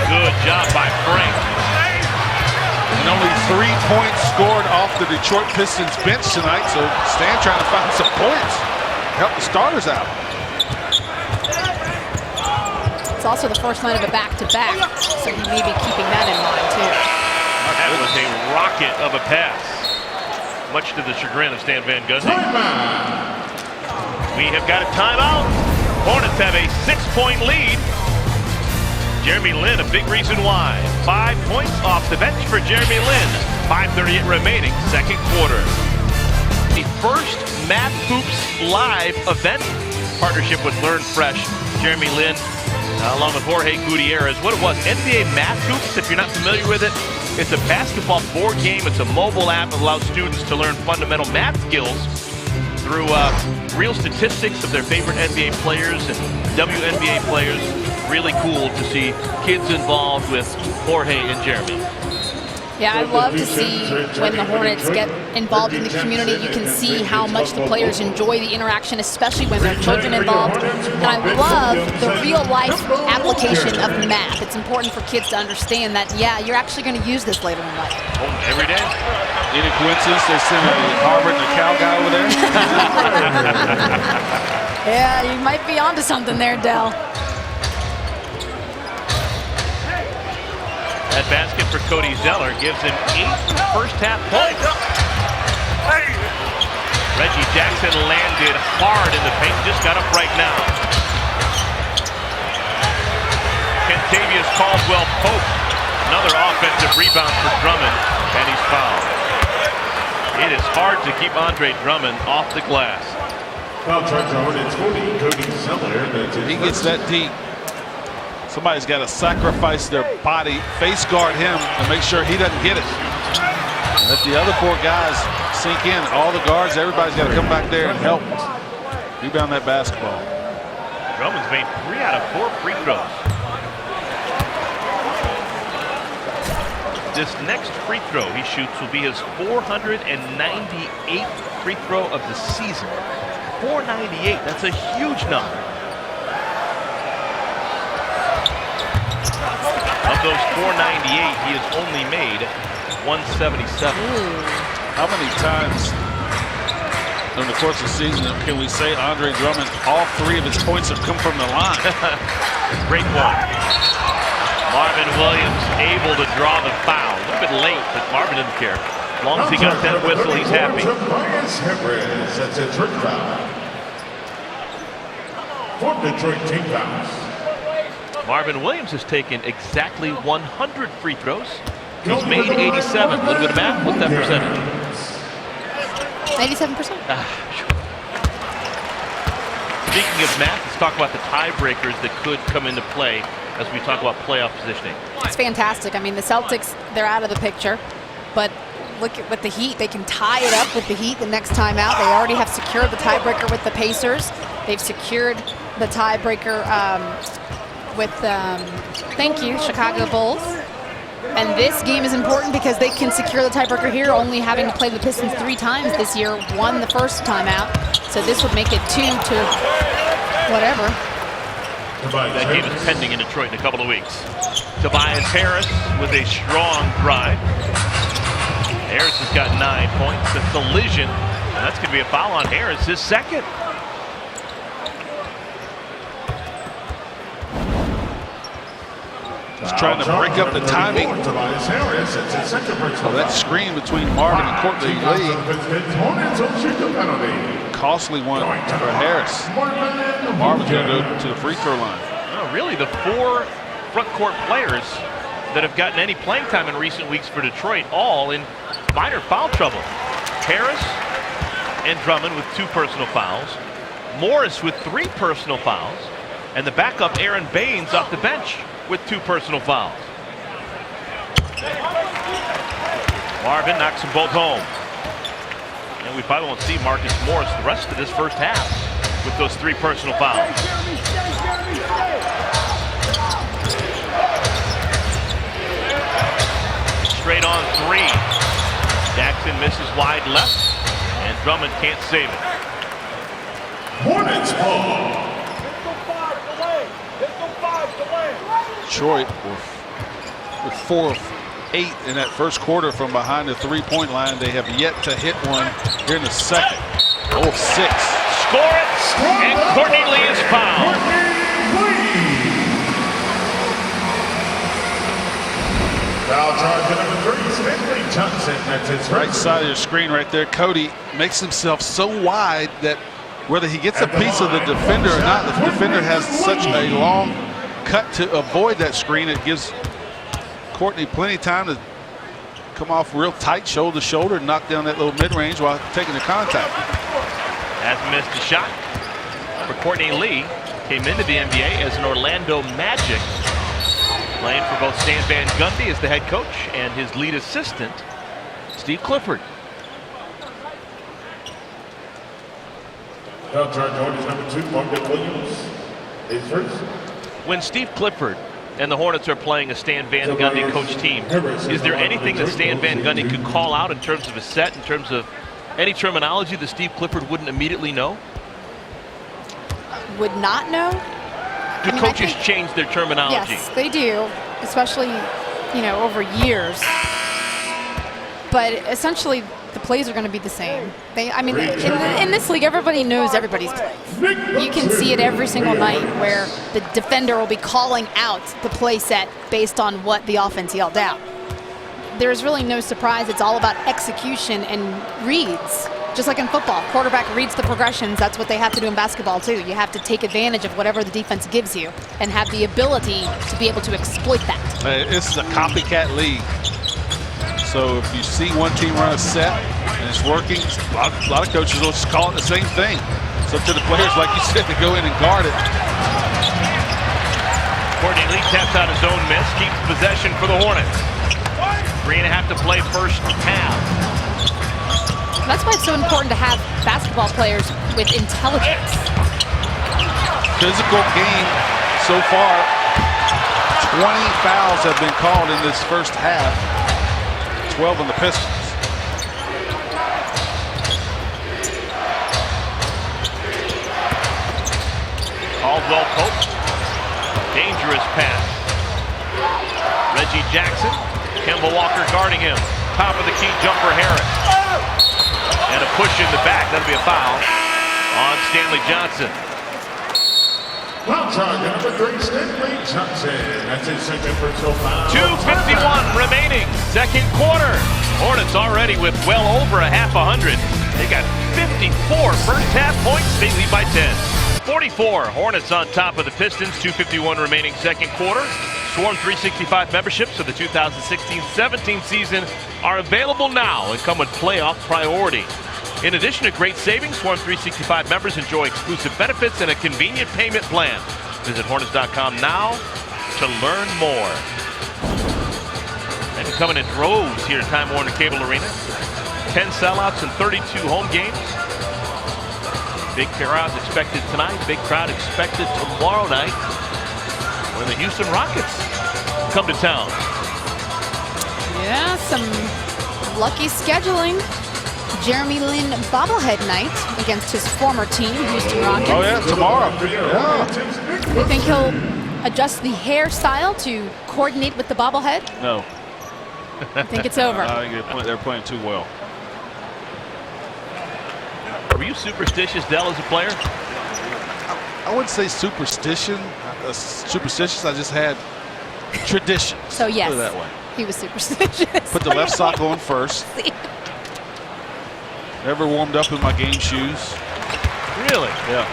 S1: Good job by Frank.
S3: And only 3 points scored off the Detroit Pistons bench tonight, so Stan trying to find some points. Help the starters out.
S2: It's also the first night of a back-to-back, so he may be keeping that in mind, too.
S1: That was a rocket of a pass, much to the chagrin of Stan Van Gundy. We have got a timeout. Hornets have a 6-point lead. Jeremy Lin, a big reason why. 5 points off the bench for Jeremy Lin. 5:38 remaining, second quarter. The first Math Hoops live event, partnership with Learn Fresh. Jeremy Lin, along with Jorge Gutierrez. What it was, NBA Math Hoops, if you're not familiar with it, it's a basketball board game. It's a mobile app that allows students to learn fundamental math skills through real statistics of their favorite NBA players and WNBA players. Really cool to see kids involved with Jorge and Jeremy.
S2: Yeah, I love to see when the Hornets get involved in the community. You can see how much the players enjoy the interaction, especially when there are children involved. And I love the real-life application of math. It's important for kids to understand that, yeah, you're actually going to use this later in life.
S1: Oh, every day.
S3: Any coincidence they sent a Harvard and a Cal guy over there?
S2: Yeah, you might be onto something there, Dell.
S1: That basket for Cody Zeller gives him 8 first-half points. Reggie Jackson landed hard in the paint, just got up right now. Kentavious Caldwell-Pope, another offensive rebound for Drummond, and he's fouled. It is hard to keep Andre Drummond off the glass.
S4: Foul charge on it's Cody Zeller.
S3: He gets that deep. Somebody's got to sacrifice their body, face guard him, and make sure he doesn't get it. And let the other 4 guys sink in. All the guards, everybody's got to come back there and help rebound that basketball.
S1: Drummond's made 3 out of 4 free throws. This next free throw he shoots will be his 498th free throw of the season. 498, that's a huge number. Of those 498, he has only made 177.
S3: How many times in the course of the season, can we say Andre Drummond, all 3 of his points have come from the line?
S1: Great one. Marvin Williams able to draw the foul. A little bit late, but Marvin didn't care. As long as he got that whistle, he's happy.
S4: That's a trick foul. 4 Detroit team fouls.
S1: Marvin Williams has taken exactly 100 free throws. He's made 87. A little bit of math. What's that percentage?
S2: 87%.
S1: Speaking of math, let's talk about the tiebreakers that could come into play as we talk about playoff positioning.
S2: It's fantastic. I mean, the Celtics, they're out of the picture, but look at with the Heat, they can tie it up with the Heat the next time out. They already have secured the tiebreaker with the Pacers. They've secured the tiebreaker with, thank you, Chicago Bulls. And this game is important because they can secure the tiebreaker here, only having to play the Pistons 3 times this year, 1 the first time out. So this would make it 2 to whatever.
S1: That game is pending in Detroit in a couple of weeks. Tobias Harris with a strong drive. Harris has got 9 points. A collision, and that's going to be a foul on Harris, his second.
S3: He's trying to break up the timing. That screen between Marvin and Courtney Lee. Costly one for Harris. Marvin's going to go to the free throw line.
S1: No, really, the 4 front court players that have gotten any playing time in recent weeks for Detroit, all in minor foul trouble. Harris and Drummond with 2 personal fouls. Morris with 3 personal fouls. And the backup, Aaron Baines, off the bench with 2 personal fouls. Marvin knocks them both home. And we probably won't see Marcus Morris the rest of this first half with those 3 personal fouls. Straight on 3. Jackson misses wide left, and Drummond can't save it.
S4: Hornets ball.
S3: Detroit with 4 of 8 in that first quarter from behind the 3-point line. They have yet to hit one here in the second. 0 of 6.
S1: Score it, and Courtney Lee is fouled.
S4: Foul charge to number 3, Stanley Johnson. That's his
S3: Right side of your screen right there. Cody makes himself so wide that whether he gets a piece of the defender or not, the defender has such a long cut to avoid that screen. It gives Courtney plenty of time to come off real tight, shoulder to shoulder, and knock down that little mid-range while taking the contact.
S1: Hasn't missed a shot. For Courtney Lee, came into the NBA as an Orlando Magic, playing for both Stan Van Gundy as the head coach and his lead assistant, Steve Clifford.
S4: Foul charge orders number 2, Marvin Williams is first.
S1: When Steve Clifford and the Hornets are playing a Stan Van Gundy coach team, is there anything that Stan Van Gundy could call out in terms of a set, in terms of any terminology that Steve Clifford wouldn't immediately know?
S2: Would not know?
S1: Do coaches change their terminology?
S2: Yes, they do, especially, over years. But essentially, the plays are going to be the same. In this league, everybody knows everybody's plays. You can see it every single night where the defender will be calling out the play set based on what the offense yelled out. There's really no surprise. It's all about execution and reads. Just like in football, quarterback reads the progressions. That's what they have to do in basketball too. You have to take advantage of whatever the defense gives you and have the ability to be able to exploit that.
S3: This is a copycat league. So if you see one team run a set and it's working, a lot of coaches will just call it the same thing. It's up to the players, like you said, to go in and guard it.
S1: Courtney Lee taps out his own miss, keeps possession for the Hornets. 3.5 to play first half.
S2: That's why it's so important to have basketball players with intelligence.
S3: Physical game so far. 20 fouls have been called in this first half. 12 on the Pistons.
S1: Caldwell Pope. Dangerous pass. Reggie Jackson. Kemba Walker guarding him. Top of the key jumper, Harris. And a push in the back. That'll be a foul on Stanley Johnson.
S4: Foul target number 3, Stanley Johnson. That's his second personal foul.
S1: 2:51 remaining, second quarter. Hornets already with well over a half 100. They got 54 first half points. They lead by 10. 44. Hornets on top of the Pistons. 2:51 remaining second quarter. Swarm 365 memberships for the 2016-17 season are available now and come with playoff priority. In addition to great savings, Swarm 365 members enjoy exclusive benefits and a convenient payment plan. Visit Hornets.com now to learn more. And coming in droves here at Time Warner Cable Arena. 10 sellouts and 32 home games. Big crowds expected tonight. Big crowd expected tomorrow night when the Houston Rockets come to town.
S2: Yeah, some lucky scheduling. Jeremy Lin bobblehead night against his former team, Houston Rockets.
S3: Oh yeah, tomorrow. Yeah.
S2: You think he'll adjust the hairstyle to coordinate with the bobblehead?
S3: No.
S2: I think it's over.
S3: I think they're playing too well.
S1: Were you superstitious, Dell, as a player?
S3: I wouldn't say superstition. Superstitious. I just had tradition.
S2: So yes,
S3: put it that way.
S2: He was superstitious.
S3: Put the left sock on first. Never warmed up in my game shoes.
S1: Really?
S3: Yeah.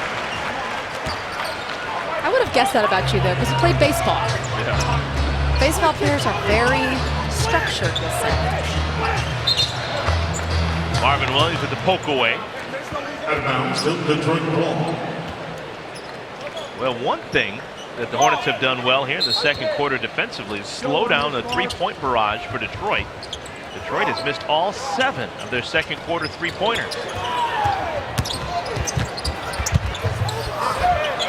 S2: I would have guessed that about you, though, because you played baseball.
S3: Yeah.
S2: Baseball players are very structured, we'll say.
S1: Marvin Williams with the poke away.
S4: Out of bounds, still Detroit ball.
S1: Well, one thing that the Hornets have done well here in the second quarter defensively is slow down the three-point barrage for Detroit. Detroit has missed all 7 of their second quarter three-pointers.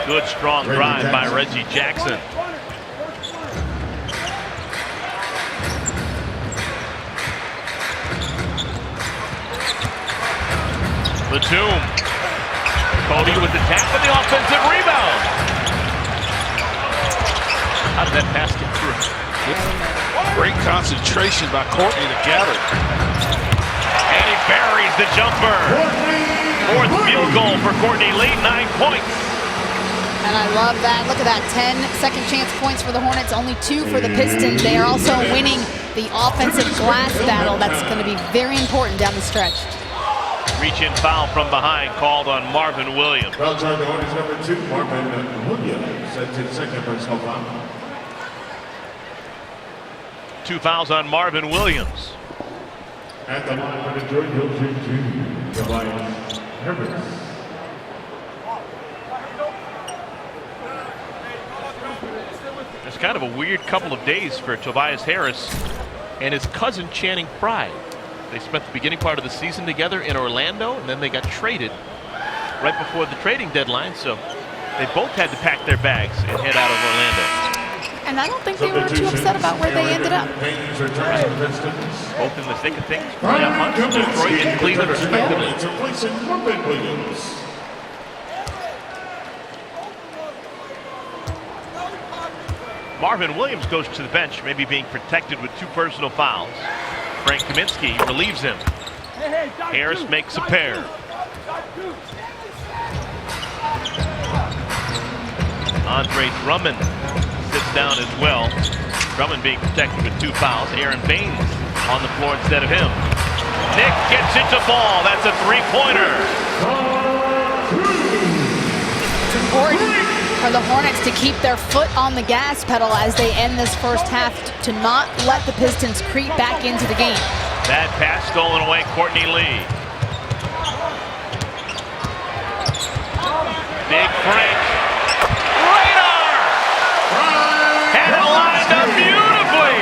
S1: Good strong drive by Reggie Jackson. Batum. Cody with the tap and the offensive rebound. How did that pass get through?
S3: Great concentration by Courtney to gather.
S1: And he buries the jumper. 4th field goal for Courtney Lee, 9 points.
S2: And I love that. Look at that, 10 second chance points for the Hornets, only 2 for the Pistons. They are also winning the offensive glass battle. That's going to be very important down the stretch.
S1: Reach-in foul from behind called on Marvin Williams.
S4: Foul target Hornets number 2, Marvin Williams. That's his second personal foul.
S1: 2 fouls on Marvin Williams.
S4: At the line for Detroit, he'll shoot 2. Tobias Harris.
S1: It's kind of a weird couple of days for Tobias Harris and his cousin Channing Frye. They spent the beginning part of the season together in Orlando, and then they got traded right before the trading deadline, so they both had to pack their bags and head out of Orlando.
S2: And I don't think they were too upset about where they ended up.
S1: Both in the thick of things. Detroit and Cleveland respectively. Marvin Williams goes to the bench, maybe being protected with 2 personal fouls. Frank Kaminsky relieves him. Harris makes a pair. Andre Drummond sits down as well. Drummond being protected with 2 fouls. Aaron Baines on the floor instead of him. Nick gets it to fall. That's a 3-pointer.
S2: It's important for the Hornets to keep their foot on the gas pedal as they end this first half, to not let the Pistons creep back into the game.
S1: That pass stolen away, Courtney Lee. Big Frank. Radar! Had it lined up beautifully.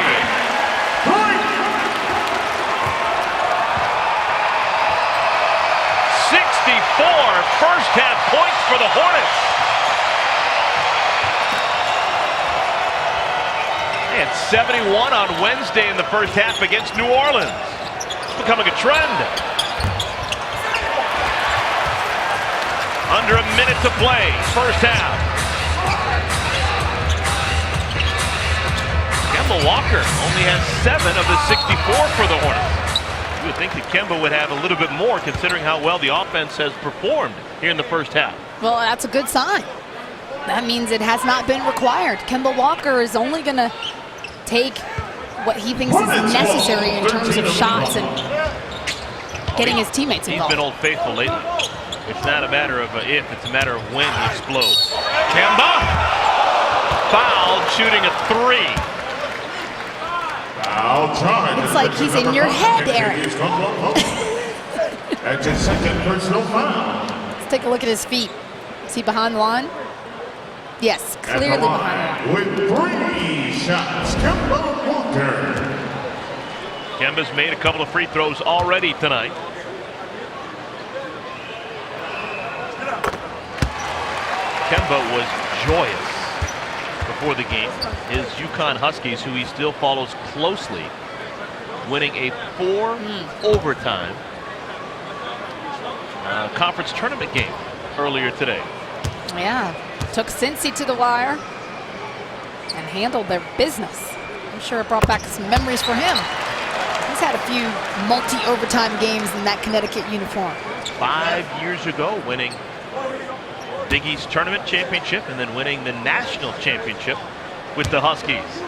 S1: 64 first half points for the Hornets. They had 71 on Wednesday in the first half against New Orleans. It's becoming a trend. Under a minute to play, first half. Kemba Walker only has 7 of the 64 for the Hornets.
S5: You would think that Kemba would have a little bit more considering how well the offense has performed here in the first half.
S2: Well, that's a good sign. That means it has not been required. Kemba Walker is only going to take what he thinks is necessary in terms of shots and getting his teammates involved.
S5: He's been Old Faithful lately. It's not a matter of if, it's a matter of when he explodes. Kemba! Fouled, shooting a three.
S2: Looks like he's in your head, Eric.
S4: That's his second personal foul.
S2: Let's take a look at his feet. Is he behind the line? Yes, clearly behind the line.
S4: With 3 shots, Kemba Walker.
S5: Kemba's made a couple of free throws already tonight. Kemba was joyous before the game. His UConn Huskies, who he still follows closely, winning a 4 overtime conference tournament game earlier today.
S2: Yeah, took Cincy to the wire and handled their business. I'm sure it brought back some memories for him. He's had a few multi-overtime games in that Connecticut uniform.
S5: 5 years ago, winning Big East Tournament Championship and then winning the National Championship with the Huskies.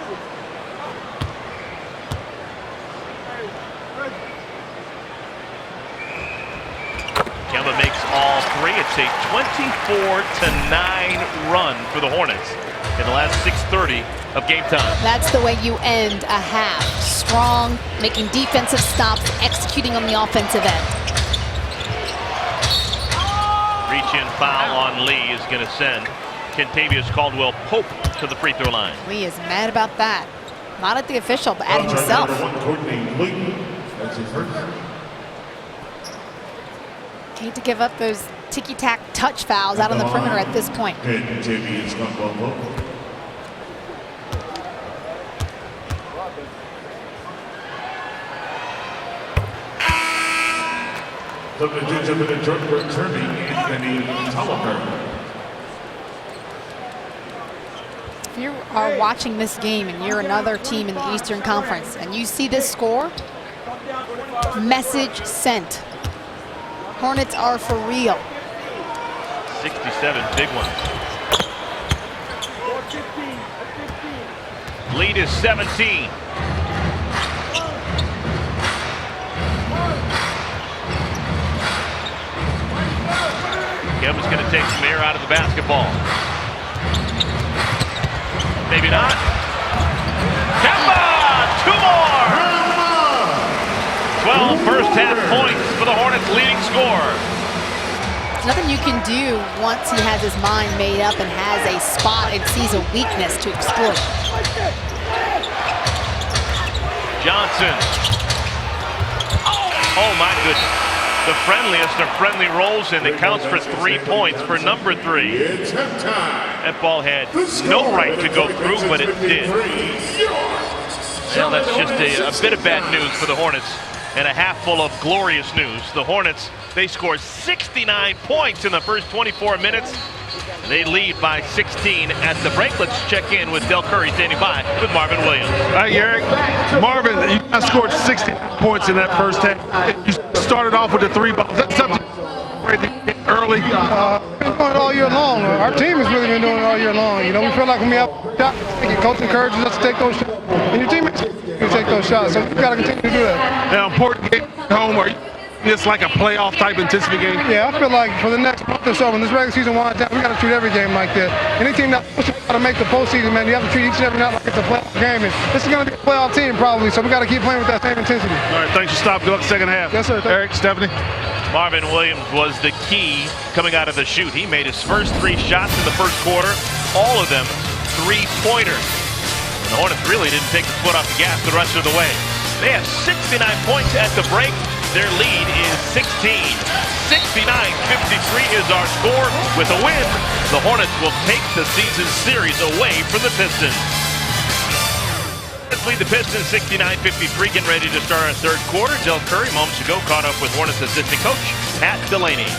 S5: Kemba makes all 3. It's a 24-9 run for the Hornets in the last 6:30 of game time.
S2: That's the way you end a half. Strong, making defensive stops, executing on the offensive end.
S5: Reach-in foul on Lee is going to send Kentavious Caldwell-Pope to the free throw line.
S2: Lee is mad about that. Not at the official, but at himself. Hate to give up those ticky-tack touch fouls out on the perimeter at this point. If you are watching this game and you're another team in the Eastern Conference and you see this score, message sent. Hornets are for real.
S5: 67 big ones. Lead is 17. Kemba's going to take some air out of the basketball. Maybe not. Kemba! 2 more! 12 first half points for the Hornets leading scorer.
S2: There's nothing you can do once he has his mind made up and has a spot and sees a weakness to exploit.
S5: Johnson. Oh my goodness. The friendliest of friendly rolls in that counts for 3 points for number 3. That ball had no right to go through, but it did. Well, that's just a bit of bad news for the Hornets and a half full of glorious news. The Hornets, they scored 69 points in the first 24 minutes. They lead by 16 at the break. Let's check in with Del Curry standing by with Marvin Williams.
S3: Hey, Eric. Marvin, you guys scored 60 points in that first half. You started off with the 3 balls. That's something early.
S7: Been doing it all year long. Our team has really been doing it all year long. You know, we feel like when we have shots, coach encourages us to take those shots, and your teammates can take those shots. So we've got to continue to do that.
S3: Now, important game at home. Are you it's like a playoff type intensity game?
S7: Yeah, I feel like for the next month or so, when this regular season winds down, we got to treat every game like that. Any team that wants to make the postseason, man, you have to treat each and every night like it's a playoff game. And this is going to be a playoff team probably, so we got to keep playing with that same intensity.
S3: All right, thanks for stopping. Good luck second half.
S7: Yes, sir.
S3: Eric, Stephanie.
S5: Marvin Williams was the key coming out of the shoot. He made his first 3 shots in the first quarter, all of them 3-pointers. The Hornets really didn't take the foot off the gas the rest of the way. They have 69 points at the break. Their lead is 16. 69-53 is our score. With a win, the Hornets will take the season series away from the Pistons. Let's lead the Pistons 69-53, getting ready to start our third quarter. Del Curry moments ago caught up with Hornets assistant coach Pat Delaney.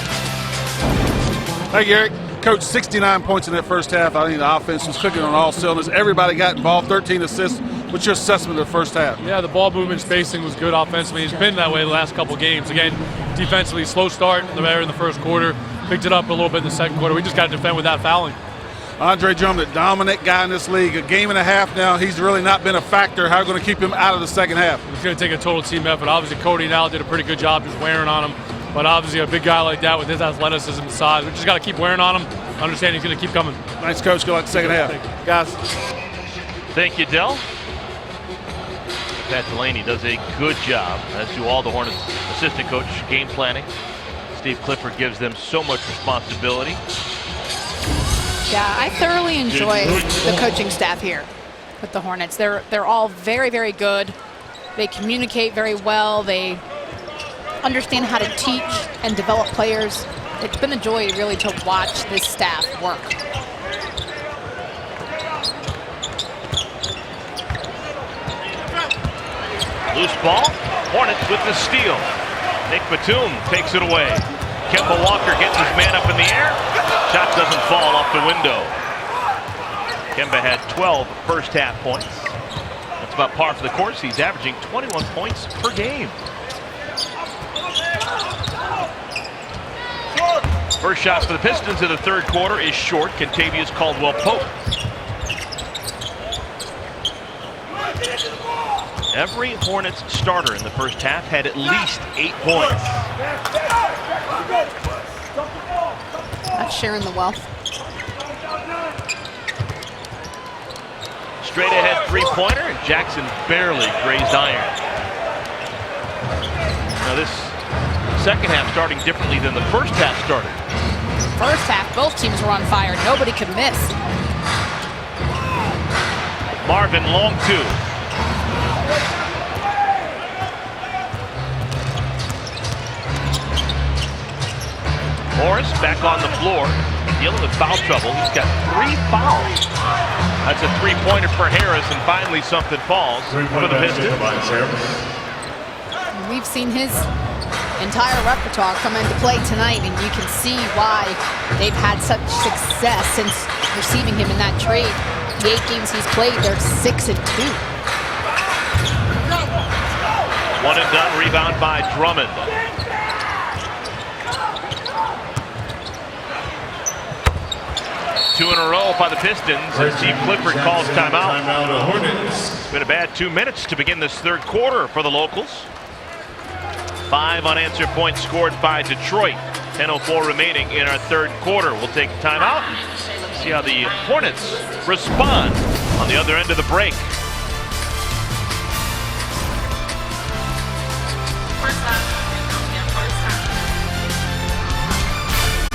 S3: Hey, Eric. Coach, 69 points in that first half. I think the offense was clicking on all cylinders. Everybody got involved. 13 assists. What's your assessment of the first half?
S8: Yeah, the ball movement spacing was good offensively. It's been that way the last couple games. Again, defensively, slow start in the first quarter. Picked it up a little bit in the second quarter. We just got to defend without fouling.
S3: Andre Drummond, the dominant guy in this league. A game and a half now, he's really not been a factor. How are we going to keep him out of the second half?
S8: It's going to take a total team effort. Obviously, Cody and Al did a pretty good job just wearing on him. But obviously, a big guy like that with his athleticism and size, we just got to keep wearing on him. Understand he's going to keep coming.
S3: Nice, Coach. Good luck second half. Guys.
S1: Thank you, Del. Pat Delaney does a good job, as do all the Hornets assistant coach game planning. Steve Clifford gives them so much responsibility.
S2: Yeah, I thoroughly enjoy the coaching staff here with the Hornets. They're all very, very good. They communicate very well. They understand how to teach and develop players. It's been a joy really to watch this staff work.
S1: Loose ball, Hornets with the steal. Nick Batum takes it away. Kemba Walker gets his man up in the air. Shot doesn't fall off the window. Kemba had 12 first half points. That's about par for the course. He's averaging 21 points per game. First shot for the Pistons in the third quarter is short. Kentavious Caldwell-Pope. Every Hornets starter in the first half had at least 8 points.
S2: That's sharing the wealth.
S1: Straight ahead three-pointer, and Jackson barely grazed iron. Now this second half starting differently than the first half started.
S2: First half, both teams were on fire. Nobody could miss.
S1: Marvin, long two. Morris back on the floor, dealing with foul trouble. He's got 3 fouls. That's a three-pointer for Harris, and finally something falls for the Pistons.
S2: We've seen his entire repertoire come into play tonight, and you can see why they've had such success since receiving him in that trade. The 8 games he's played, they're 6-2.
S1: One and done, rebound by Drummond. Two in a row by the Pistons, and Steve Clifford calls timeout. It's been a bad 2 minutes to begin this third quarter for the locals. 5 unanswered points scored by Detroit. 10:04 remaining in our third quarter. We'll take a timeout and see how the Hornets respond on the other end of the break.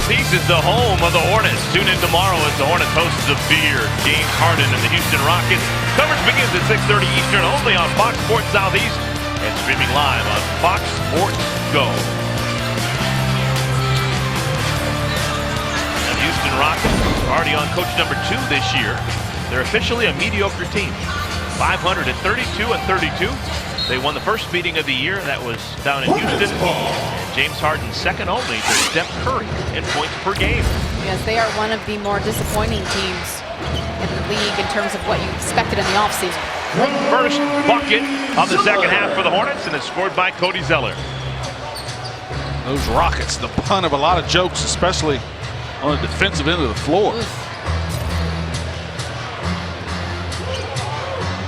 S1: Peace is the home of the Hornets. Tune in tomorrow as the Hornets host the Beard. James Harden and the Houston Rockets. Coverage begins at 6:30 Eastern only on Fox Sports Southeast and streaming live on Fox Sports Go. And the Houston Rockets are already on coach number 2 this year. They're officially a mediocre team. 500 at 32-32. They won the first meeting of the year. That was down in Houston. James Harden second only to Steph Curry in points per game.
S2: Yes, they are one of the more disappointing teams in the league in terms of what you expected in the offseason.
S1: First bucket of the second half for the Hornets, and it's scored by Cody Zeller.
S3: Those Rockets, the pun of a lot of jokes, especially on the defensive end of the floor.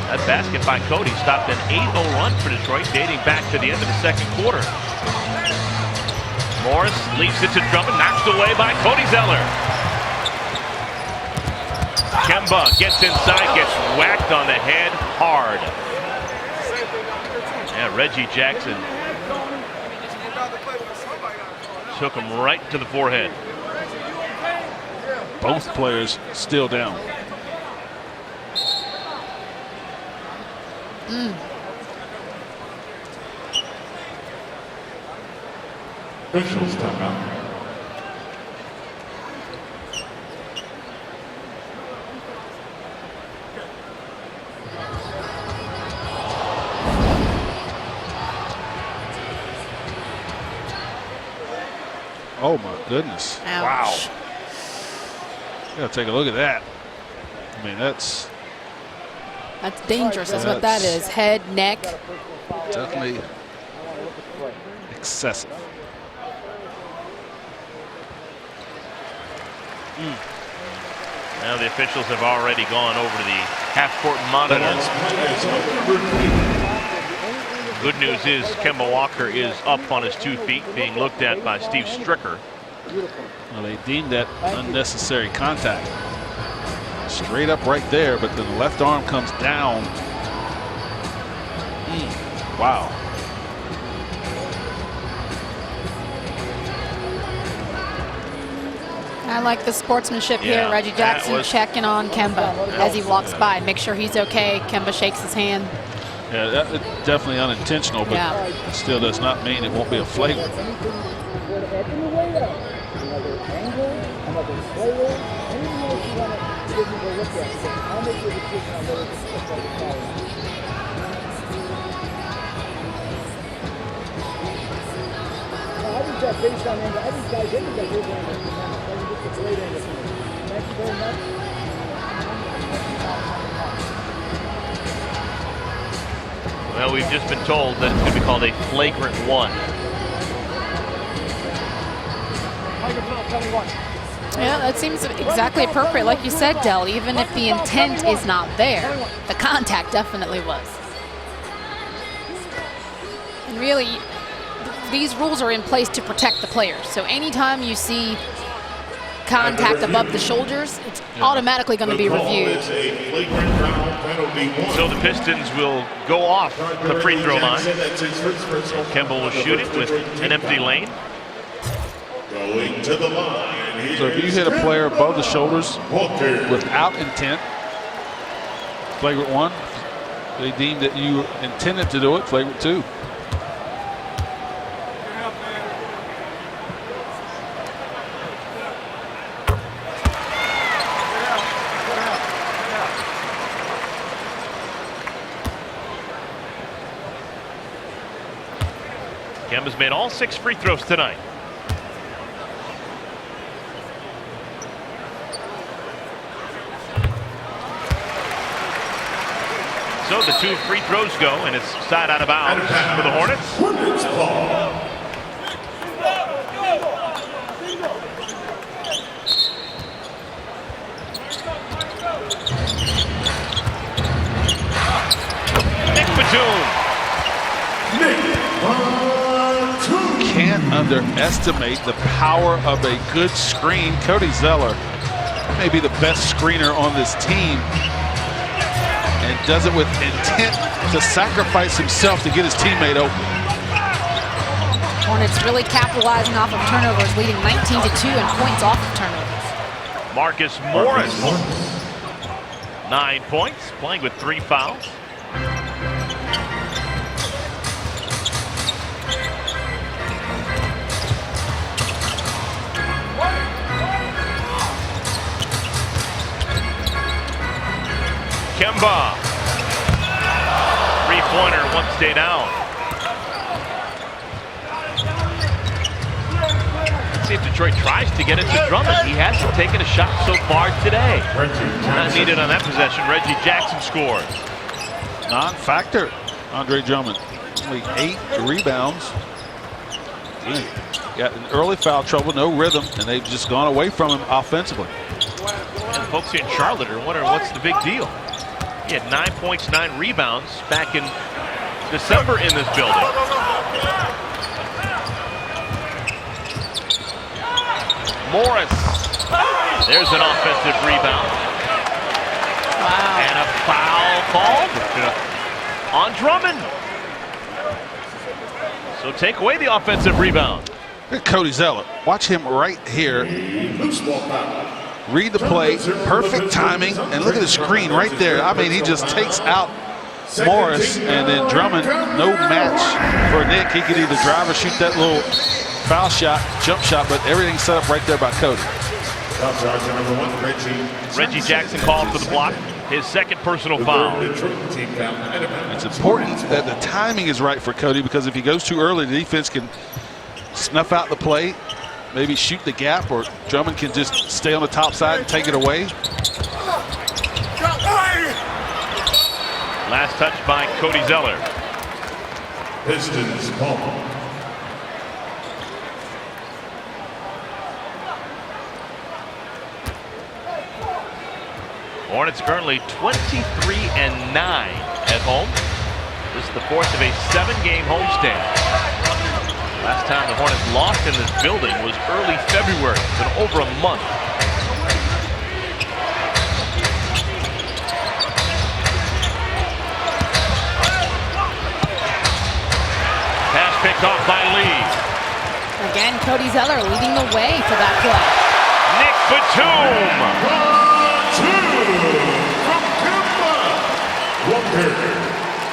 S1: That basket by Cody stopped an 8-0 run for Detroit, dating back to the end of the second quarter. Morris leaves it to Drummond, knocked away by Cody Zeller. Kemba gets inside, gets whacked on the head hard. Yeah, Reggie Jackson took him right to the forehead.
S3: Both players still down.
S4: Officials timeout.
S3: Oh my goodness.
S2: Ouch.
S3: Wow. Gotta take a look at that. I mean, that's
S2: That's dangerous, is what that is. Head, neck.
S3: Definitely excessive.
S1: Now the officials have already gone over to the half-court monitors. Good news is Kemba Walker is up on his 2 feet, being looked at by Steve Stricker.
S3: Well, they deemed that unnecessary contact. Straight up right there, but then the left arm comes down. Wow.
S2: I like the sportsmanship here. Reggie Jackson checking on Kemba as he walks by. Make sure he's okay. Kemba shakes his hand.
S3: Yeah, that's definitely unintentional, but it still does not mean it won't be a flagrant.
S1: Well, we've just been told that it's going to be called a flagrant 1.
S2: Yeah, that seems exactly appropriate. Like you said, Del, even if the intent is not there, the contact definitely was. And really, these rules are in place to protect the players. So anytime you see contact above the shoulders, it's automatically going to be reviewed.
S1: So the Pistons will go off the free throw line. Kemba will shoot it with an empty lane.
S4: Going to the line.
S3: So if you hit a player above the shoulders without intent, flagrant 1. They deem that you intended to do it, flagrant 2.
S1: Kemba's made all 6 free throws tonight. So the 2 free throws go, and it's side out of bounds for the Hornets.
S4: Hornets ball.
S1: Nick Batum.
S3: Can't underestimate the power of a good screen. Cody Zeller may be the best screener on this team, and does it with intent to sacrifice himself to get his teammate open.
S2: Hornets really capitalizing off of turnovers, leading 19-2 and points off of turnovers.
S1: Marcus Morris, 9 points, playing with 3 fouls. Kemba. 3-pointer, 1 stay down. Let's see if Detroit tries to get it to Drummond. He hasn't taken a shot so far today. Not needed on that possession. Reggie Jackson scores.
S3: Non-factor, Andre Drummond. Only 8 rebounds. Got an early foul trouble, no rhythm, and they've just gone away from him offensively.
S1: And folks in Charlotte are wondering what's the big deal. He had 9 points, 9 rebounds back in December in this building. Morris. There's an offensive rebound.
S2: Wow.
S1: And a foul called on Drummond. So take away the offensive rebound.
S3: Look at Cody Zeller. Watch him right here. Read the play, perfect timing, and look at the screen right there. I mean, he just takes out Morris, and then Drummond, no match for Nick. He could either drive or shoot that little foul shot, jump shot, but everything's set up right there by Cody.
S1: Reggie Jackson called for the block, his 2nd personal foul.
S3: It's important that the timing is right for Cody, because if he goes too early, the defense can snuff out the play, maybe shoot the gap, or Drummond can just stay on the top side and take it away.
S1: Last touch by Cody Zeller.
S4: Pistons ball.
S1: Hornets currently 23-9 at home. This is the fourth of a 7-game homestand. Last time the Hornets lost in this building was early February. It's been over a month. Pass picked off by Lee.
S2: Again, Cody Zeller leading the way for that play.
S1: Nick Batum.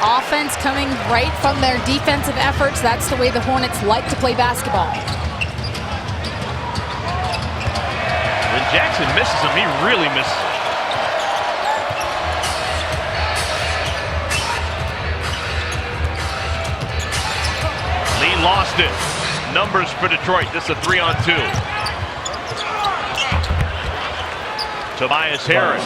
S2: Offense coming right from their defensive efforts. That's the way the Hornets like to play basketball.
S1: When Jackson misses him, he really misses. Lee lost it. Numbers for Detroit. This is a 3-on-2. Tobias Harris.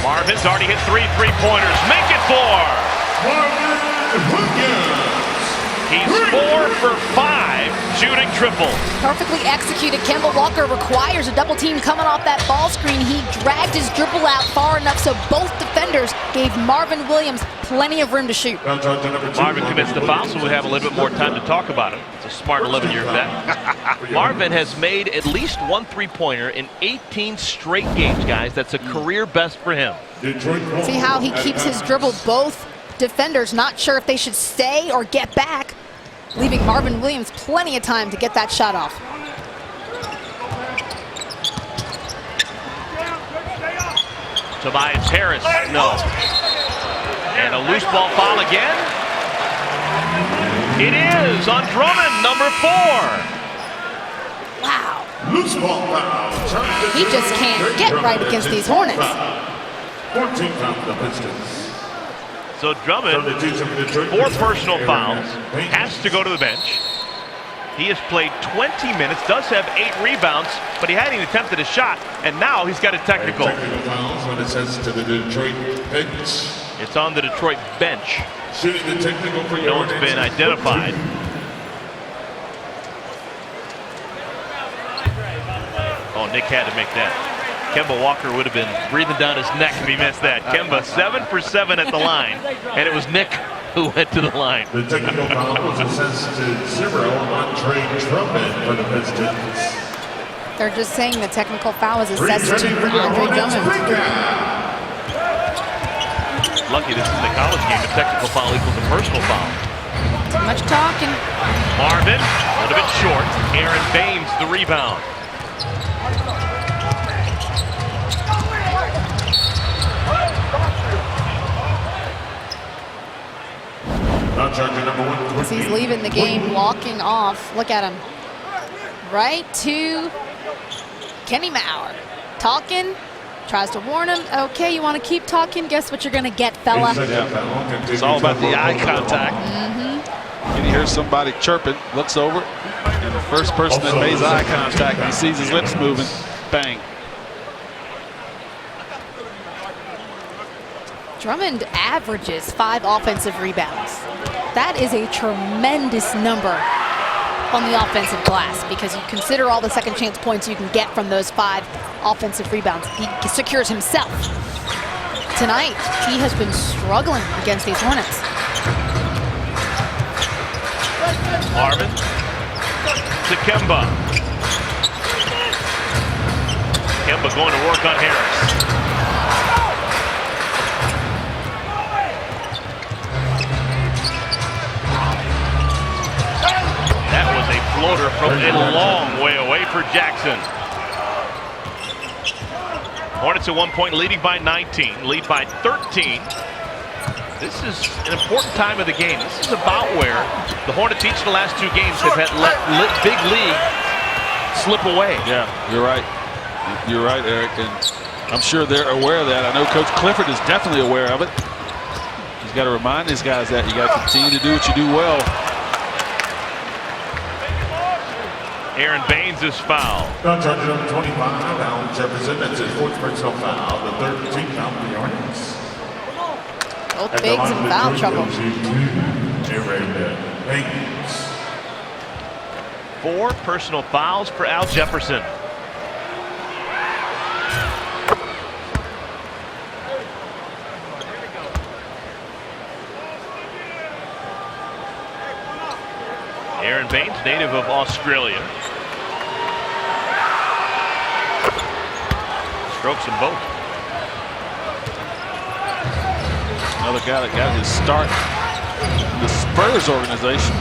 S1: Marvin's already hit 3 3-pointers. Make it 4. He's 4 for 5 shooting triple.
S2: Perfectly executed. Kemba Walker requires a double team coming off that ball screen. He dragged his dribble out far enough so both defenders gave Marvin Williams plenty of room to shoot.
S1: Marvin commits the foul, so we have a little bit more time to talk about him. It's a smart 11-year vet. Marvin has made at least 1 3-pointer in 18 straight games, guys. That's a career best for him.
S2: See how he keeps his dribble. Both defenders not sure if they should stay or get back, leaving Marvin Williams plenty of time to get that shot off.
S1: Tobias Harris, no. And a loose ball foul again. It is on Drummond, number 4.
S2: Wow.
S4: Loose ball foul.
S2: He just can't get right against these Hornets.
S4: 14 foul the Pistons.
S1: So Drummond, 4 personal fouls, has to go to the bench. He has played 20 minutes, does have 8 rebounds, but he hadn't even attempted a shot, and now he's got a technical.
S4: Technical fouls when it says to the Detroit bench.
S1: It's on the Detroit bench.
S4: Shooting the technical for
S1: No one's been identified. Oh, Nick had to make that. Kemba Walker would have been breathing down his neck if he missed that. Kemba 7 for 7 at the line, and it was Nick who went to the line.
S4: The technical foul was assessed to 0 on Trey Drummond for the Pistons.
S2: They're just saying the technical foul is assessed to Andre Drummond.
S1: Lucky this is the college game. A technical foul equals a personal foul.
S2: Too much talking.
S1: Marvin, a little bit short. Aaron Baines, the rebound.
S2: As he's leaving the game, walking off. Look at him. Right to Kenny Mauer. Talking. Tries to warn him. Okay, you want to keep talking? Guess what you're going to get, fella?
S3: Yeah. It's all about the eye contact. And he hears somebody chirping, looks over, and the first person that makes eye contact, he sees his lips moving, bang.
S2: Drummond averages 5 offensive rebounds. That is a tremendous number on the offensive glass because you consider all the second chance points you can get from those 5 offensive rebounds. He secures himself. Tonight, he has been struggling against these Hornets.
S1: Marvin to Kemba. Kemba going to work on Harris. That was a floater from a long way away for Jackson. Hornets at 1 point leading by 19, lead by 13. This is an important time of the game. This is about where the Hornets each of the last 2 games have had let big league slip away.
S3: Yeah, you're right. You're right, Eric, and I'm sure they're aware of that. I know Coach Clifford is definitely aware of it. He's got to remind these guys that you got to continue to do what you do well.
S1: Aaron Baines is fouled.
S4: Now charge number 25, Al Jefferson. That's his fourth personal foul. The 13th foul for the Hornets.
S2: Both Bigs in foul trouble.
S4: Aaron Baines.
S1: 4 personal fouls for Al Jefferson. Aaron Baines, native of Australia. Strokes them both.
S3: Another guy that got his start in the Spurs organization.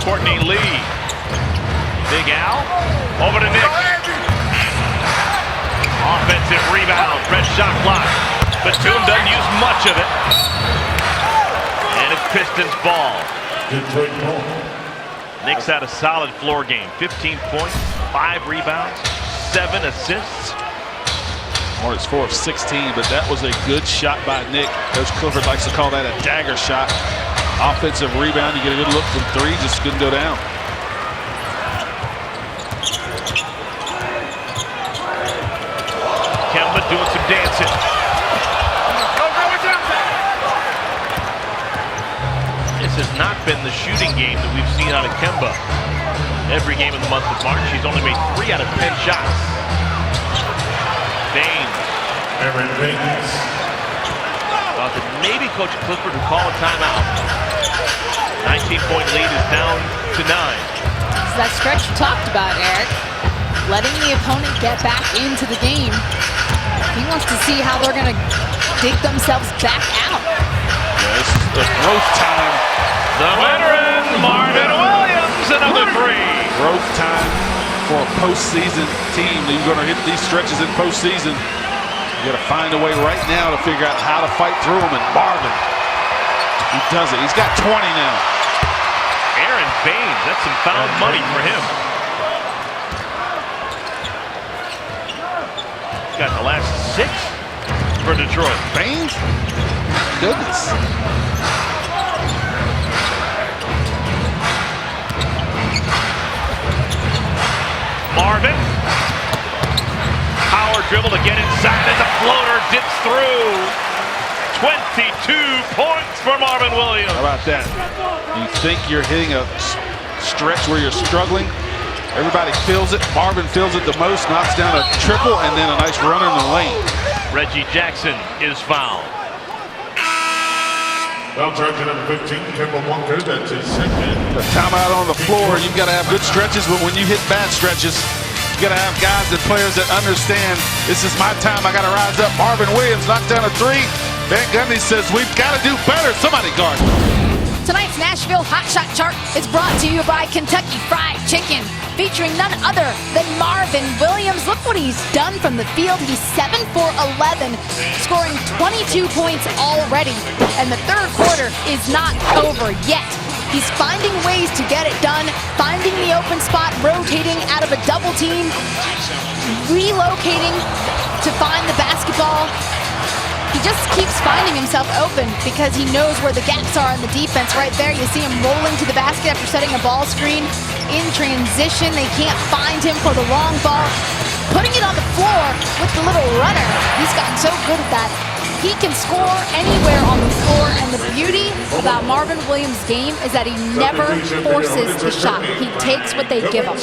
S1: Courtney Lee. Big Al. Over to Nick. Offensive rebound. Fresh shot clock. Batum doesn't use much of it. And it's Pistons ball.
S4: Detroit ball.
S1: Knicks had a solid floor game. 15 points, 5 rebounds, 7 assists.
S3: Hornets 4 of 16, but that was a good shot by Nick. Coach Clifford likes to call that a dagger shot. Offensive rebound, you get a good look from 3, just couldn't go down.
S1: Kemba doing some dancing. This has not been the shooting game that we've seen out of Kemba. Every game in the month of March, he's only made 3 out of 10 shots. Baines.
S4: Aaron Baines.
S1: Thought that maybe Coach Clifford would call a timeout. 19-point lead is down to 9.
S2: It's that stretch you talked about, Eric. Letting the opponent get back into the game. He wants to see how they're going to dig themselves back out.
S3: Yeah, this is the growth time.
S1: The veteran, Marvin Williams, another 3.
S3: Growth time for a postseason team. You're going to hit these stretches in postseason. You got to find a way right now to figure out how to fight through them. And Marvin, he does it. He's got 20 now.
S1: Aaron Baines, that's some found money for him. Got the last 6 for Detroit.
S3: Baines? Goodness.
S1: Marvin. Power dribble to get inside, and the floater dips through. 22 points for Marvin Williams.
S3: How about that? You think you're hitting a stretch where you're struggling? Everybody feels it. Marvin feels it the most, knocks down a triple, and then a nice runner in the lane.
S1: Reggie Jackson is fouled.
S4: Foul charge number 15, Kemba Walker. That's his second.
S3: The timeout on the floor. You've got to have good stretches, but when you hit bad stretches, you got to have guys and players that understand this is my time. I got to rise up. Marvin Williams knocked down a 3. Van Gundy says we've got to do better. Somebody guard.
S2: Tonight's Nashville Hot Shot Chart is brought to you by Kentucky Fried Chicken, featuring none other than Marvin Williams. Look what he's done from the field. He's 7 for 11, scoring 22 points already, and the third quarter is not over yet. He's finding ways to get it done, finding the open spot, rotating out of a double team, relocating to find the basketball. He just keeps finding himself open because he knows where the gaps are in the defense. Right there, you see him rolling to the basket after setting a ball screen. In transition, they can't find him for the long ball. Putting it on the floor with the little runner. He's gotten so good at that. He can score anywhere on the floor, and the beauty about Marvin Williams' game is that he never forces the shot. He takes what they give him.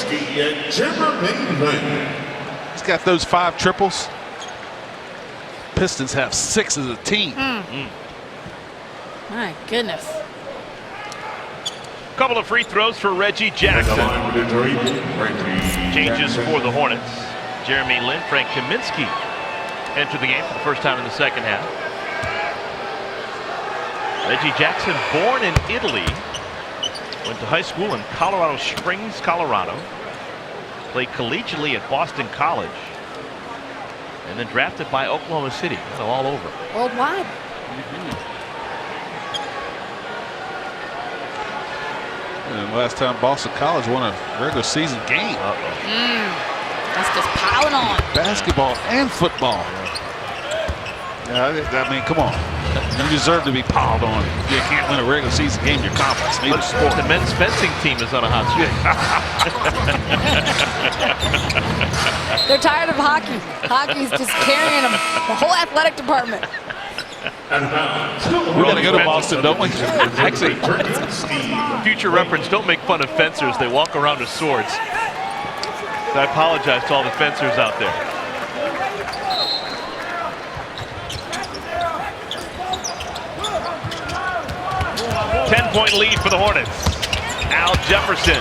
S3: He's got those 5 triples. Pistons have 6 as a team.
S2: My goodness.
S1: Couple of free throws for Reggie Jackson. Changes for the Hornets. Jeremy Lin, Frank Kaminsky enter the game for the first time in the second half. Reggie Jackson, born in Italy, went to high school in Colorado Springs, Colorado. Played collegiately at Boston College. And then drafted by Oklahoma City. So all over.
S2: Worldwide.
S3: And last time Boston College won a regular season game.
S2: That's just piling on.
S3: Basketball and football. I mean, come on. You deserve to be piled on. You can't win a regular season game in your conference. Neither sport.
S1: The men's fencing team is on a hot streak.
S2: They're tired of hockey. Hockey's just carrying them. The whole athletic department.
S3: We got to go to Boston, don't we?
S1: Actually, future reference, don't make fun of fencers. They walk around with swords. So I apologize to all the fencers out there. Ten-point lead for the Hornets. Al Jefferson.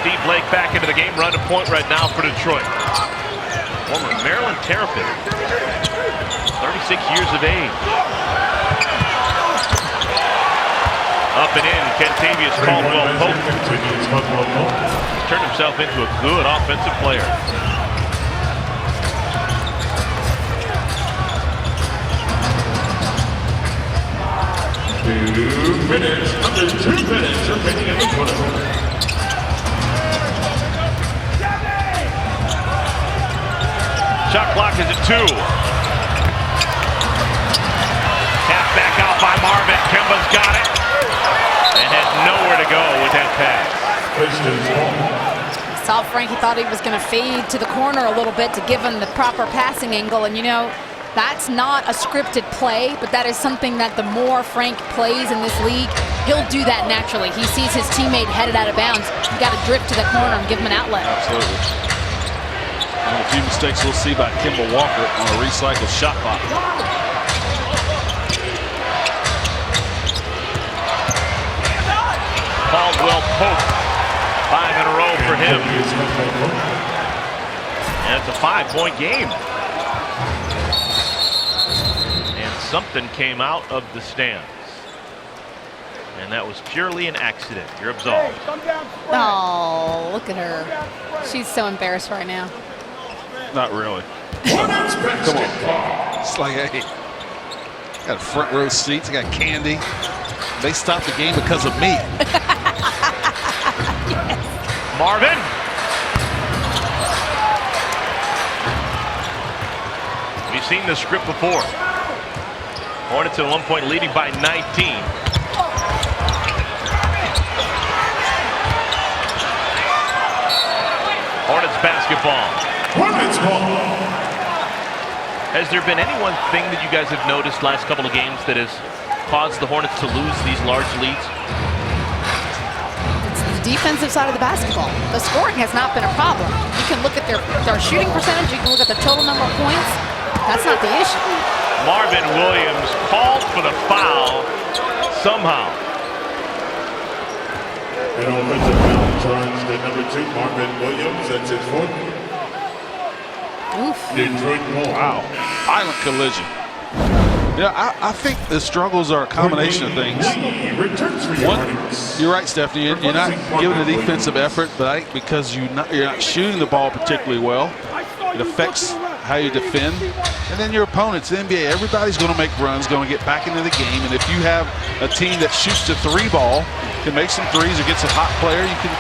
S1: Steve Blake back into the game, run a point right now for Detroit. Former Maryland Terrapin, 36 years of age. Up and in, Kentavious Caldwell Pope. Turned himself into a good offensive player.
S4: Under 2 minutes remaining in the quarter.
S1: Shot clock is at 2. Half back out by Marvin. Kemba's got it. And has nowhere to go with that pass.
S2: Saw Frank, he thought he was going to fade to the corner a little bit to give him the proper passing angle. And, you know, that's not a scripted play, but that is something that the more Frank plays in this league, he'll do that naturally. He sees his teammate headed out of bounds. You got to drift to the corner and give him an outlet.
S3: Absolutely. One of the few mistakes we'll see by Kemba Walker on a recycled shot clock.
S1: Caldwell Pope, 5 in a row for him. And it's a 5-point game. And something came out of the stands. And that was purely an accident. You're absolved.
S2: Oh, look at her. She's so embarrassed right now.
S3: Not really. Come on. It's like, hey, got front row seats. I got candy. They stopped the game because of me.
S2: Yes.
S1: Marvin. We've seen this script before. Hornets at 1 point leading by 19. Hornets basketball.
S4: Hornets ball.
S1: Has there been any one thing that you guys have noticed last couple of games that has caused the Hornets to lose these large leads?
S2: It's the defensive side of the basketball. The scoring has not been a problem. You can look at their shooting percentage. You can look at the total number of points. That's not the issue.
S1: Marvin Williams called for the foul somehow.
S4: An offensive foul charged at number 2, Marvin Williams. That's his 4th.
S2: Oof.
S4: Detroit ball.
S3: Wow. Violent collision. Yeah, I think the struggles are a combination of things. One, you're right, Stephanie. You're not giving a defensive effort, but I think because you're not shooting the ball particularly well, it affects how you defend. And then your opponents, the NBA, everybody's going to make runs, going to get back into the game. And if you have a team that shoots the 3 ball, can make some threes or gets a hot player, you can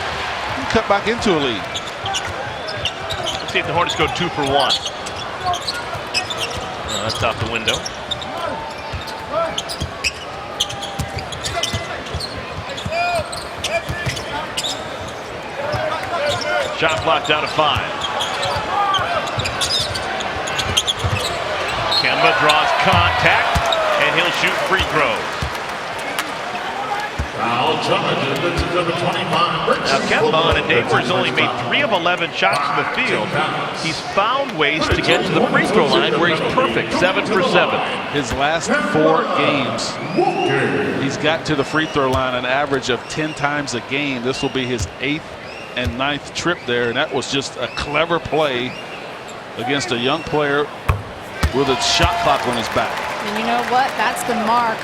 S3: cut back into a lead.
S1: Let's see if the Hornets go 2 for 1. That's out the window. Shot blocked down to 5. Kemba draws contact, and he'll shoot free throws.
S4: Foul charge. This is number 25.
S1: Now Kemba on a day where he's only made 3 of 11 shots from the field, he's found ways to get to the free throw line where he's perfect, 7 for 7.
S3: His last 4 games, he's got to the free throw line an average of 10 times a game. This will be his 8th and 9th trip there, and that was just a clever play against a young player with a shot clock on his back.
S2: And you know what? That's the mark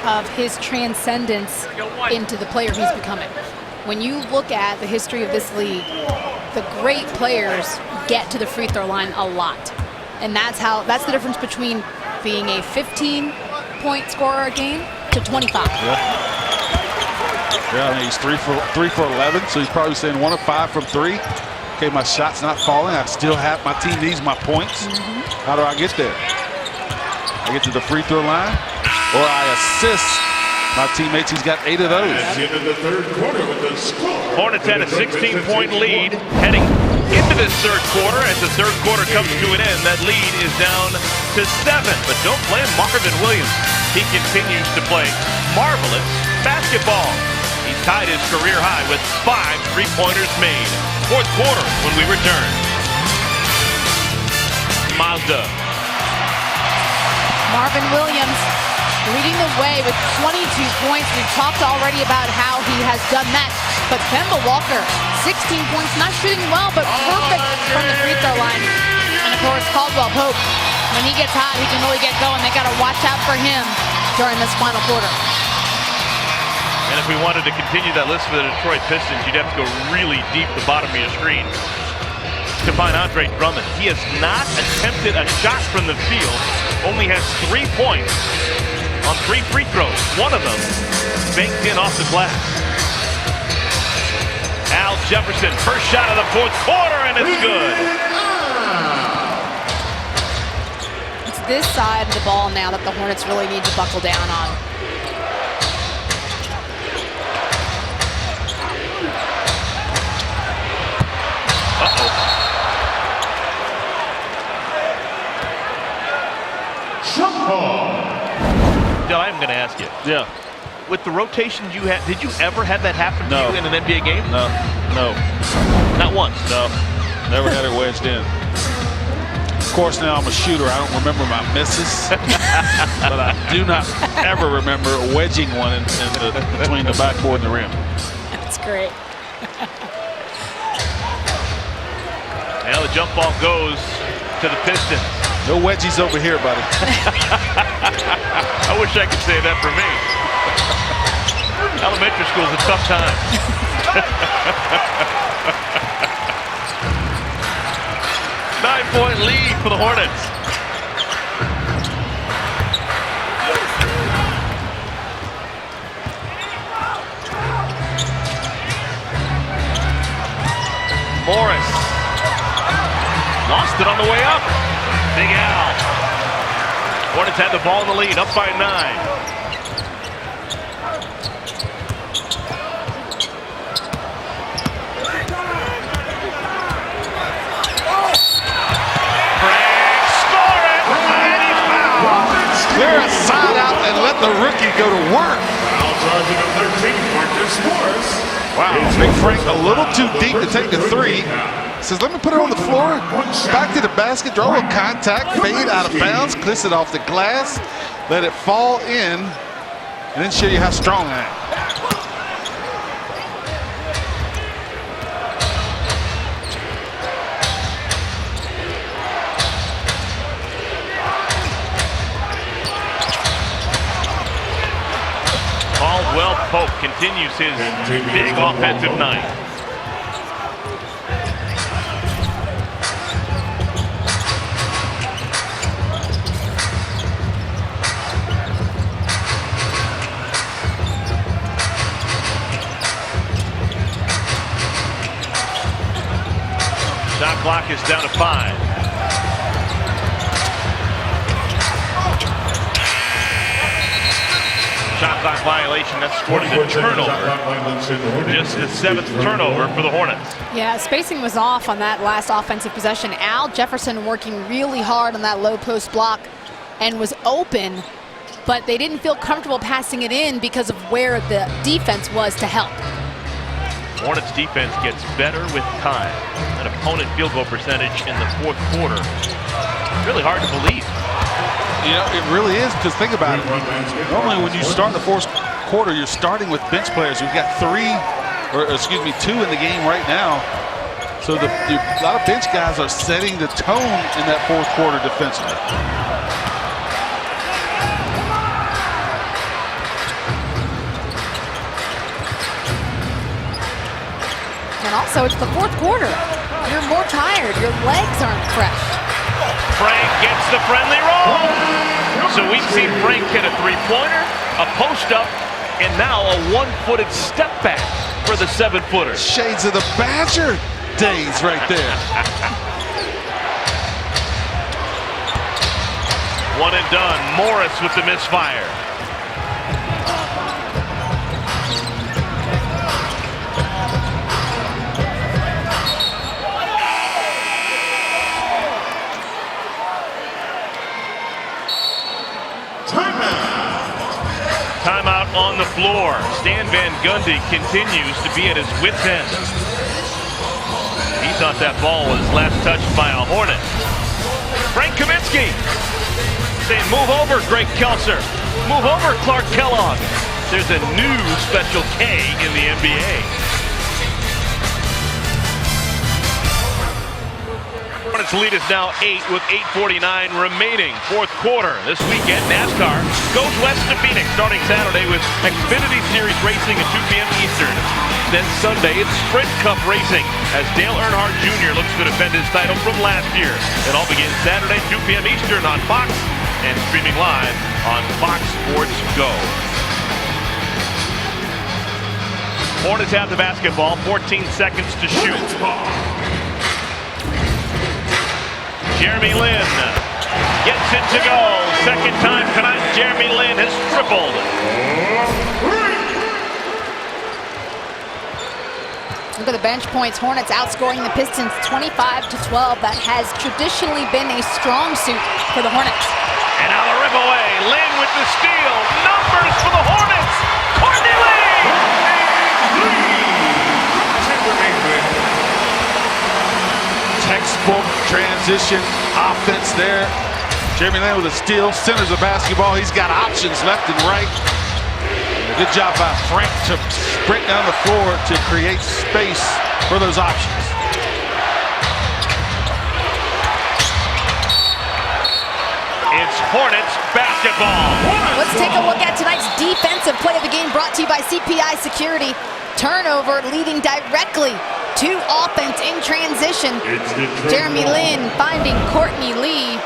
S2: of his transcendence into the player he's becoming. When you look at the history of this league, the great players get to the free throw line a lot. And that's the difference between being a 15-point scorer a game to 25.
S3: Yeah. Yeah, I mean, he's 3 for 11, so he's probably saying 1 of 5 from 3. Okay, my shot's not falling. I still have my team needs my points. How do I get there? I get to the free throw line, or I assist my teammates. He's got 8 of those.
S4: At the end of the third quarter with the score.
S1: Hornets had a 16-point lead heading into this third quarter. As the third quarter comes to an end, that lead is down to 7. But don't blame Marvin Williams. He continues to play marvelous basketball. He's tied his career high with 5 3-pointers made. Fourth quarter when we return. Mazda.
S2: Marvin Williams leading the way with 22 points. We've talked already about how he has done that. But Kemba Walker, 16 points, not shooting well, but perfect from the free throw line. And of course, Caldwell Pope, when he gets hot, he can really get going. They got to watch out for him during this final quarter.
S1: And if we wanted to continue that list for the Detroit Pistons, you'd have to go really deep the bottom of your screen to find Andre Drummond. He has not attempted a shot from the field, only has 3 points on 3 free throws. One of them banked in off the glass. Al Jefferson, first shot of the fourth quarter, and it's good.
S2: It's this side of the ball now that the Hornets really need to buckle down on.
S1: Del, I'm going to ask you.
S3: Yeah.
S1: With the rotations you had, did you ever have that happen to you in an NBA game?
S3: No.
S1: Not once?
S3: No. Never had it wedged in. Of course, now I'm a shooter. I don't remember my misses. But I do not ever remember wedging one between the backboard and the rim.
S2: That's great.
S1: Now the jump ball goes to the Pistons.
S3: No wedgies over here, buddy.
S1: I wish I could say that for me. Elementary school is a tough time. 9-point lead for the Hornets. Morris lost it on the way up. Big Al. Hornets had the ball in the lead, up by 9.
S3: Clear a side out and let the rookie go to work.
S4: Foul charging of 13, Marcus Morris.
S3: Wow, Big Frank a little too deep to take the 3. Says, let me put it on the floor. Back to the basket, draw a little contact, fade out of bounds, clips it off the glass, let it fall in, and then show you how strong I am.
S1: Caldwell Pope continues his big offensive night. Shot clock is down to 5. Shot clock violation, that scored as a turnover. Just the 7th turnover for the Hornets.
S2: Yeah, spacing was off on that last offensive possession. Al Jefferson working really hard on that low post block and was open, but they didn't feel comfortable passing it in because of where the defense was to help.
S1: Hornets defense gets better with time. An opponent field goal percentage in the fourth quarter. Really hard to believe.
S3: You know, it really is, because think about it. Normally when you start the fourth quarter, you're starting with bench players. We've got 2 in the game right now. So a lot of bench guys are setting the tone in that fourth quarter defensively.
S2: And also, it's the fourth quarter. You're more tired. Your legs aren't fresh.
S1: Frank gets the friendly roll. So we've seen Frank hit a 3-pointer, a post-up,
S5: And now a one-footed step back for the 7-footer.
S3: Shades of the Badger days right there.
S5: One and done. Morris with the misfire. Timeout on the floor. Stan Van Gundy continues to be at his wit's end. He thought that ball was last touched by a Hornet. Frank Kaminsky saying, move over, Greg Kelser. Move over, Clark Kellogg. There's a new special K in the NBA. Hornets lead is now 8 with 8:49 remaining. Fourth quarter. This weekend, NASCAR goes west to Phoenix starting Saturday with Xfinity Series racing at 2 p.m. Eastern. Then Sunday, it's Sprint Cup racing as Dale Earnhardt Jr. looks to defend his title from last year. It all begins Saturday, 2 p.m. Eastern on Fox and streaming live on Fox Sports Go. Hornets have the basketball, 14 seconds to shoot. Jeremy Lin gets it to go. Second time tonight, Jeremy Lin has tripled.
S2: Look at the bench points. Hornets outscoring the Pistons 25-12. That has traditionally been a strong suit for the Hornets.
S5: And now the rip away. Lin with the steal. Numbers for the Hornets. Courtney Lee!
S3: Textbook transition offense there. Jeremy Lin with a steal, centers the basketball. He's got options left and right. And a good job by Frank to sprint down the floor to create space for those options.
S5: It's Hornets basketball.
S2: Let's take a look at tonight's defensive play of the game brought to you by CPI Security. Turnover leading directly to offense in transition. Jeremy Lin finding Courtney Lee.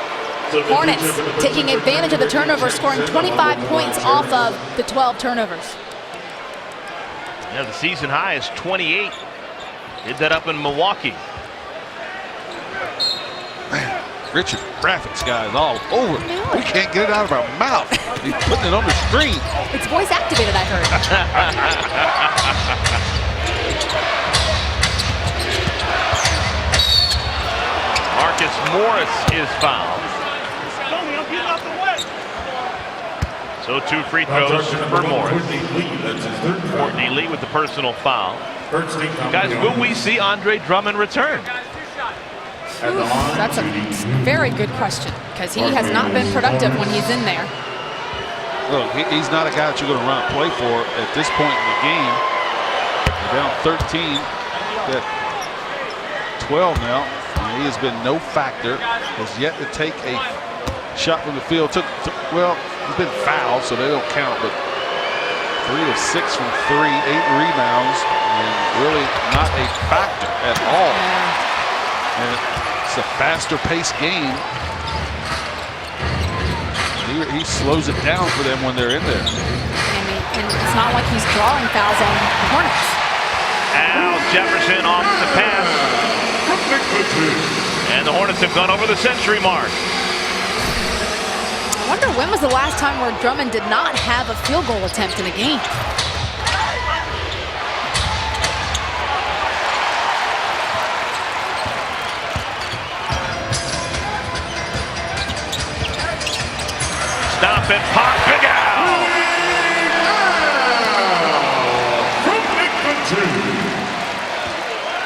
S2: Hornets taking advantage of the turnover, scoring 25 points off of the 12 turnovers.
S5: Yeah, the season high is 28. Did that up in Milwaukee.
S3: Man, Richard, graphics guys all over. We can't get it out of our mouth. He's putting it on the screen.
S2: It's voice activated, I heard.
S5: Marcus Morris is fouled. So 2 free throws for Morris. Courtney Lee with the personal foul. Guys, will we see Andre Drummond return?
S2: That's a very good question, because he has not been productive when he's in there.
S3: Look, he's not a guy that you're going to run a play for at this point in the game. They're down 13, got 12 now. And he has been no factor. Has yet to take a shot from the field. Well, he's been fouled, so they don't count. But 3 of 6 from 3, 8 rebounds, and really not a factor at all. And it's a faster-paced game. He slows it down for them when they're in there.
S2: And it's not like he's drawing fouls on the Hornets.
S5: Al Jefferson off the pass. And the Hornets have gone over the century mark.
S2: I wonder when was the last time where Drummond did not have a field goal attempt in a game?
S5: Stop and pop, Big Al!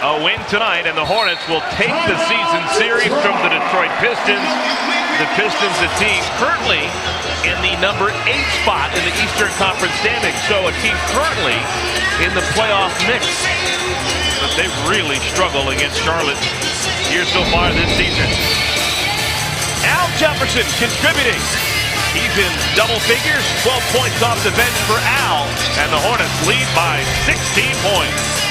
S5: A win tonight, and the Hornets will take the season series from the Detroit Pistons. The Pistons, a team currently in the number 8 spot in the Eastern Conference standings. So a team currently in the playoff mix. But they've really struggled against Charlotte here so far this season. Al Jefferson contributing. He's in double figures, 12 points off the bench for Al, and the Hornets lead by 16 points.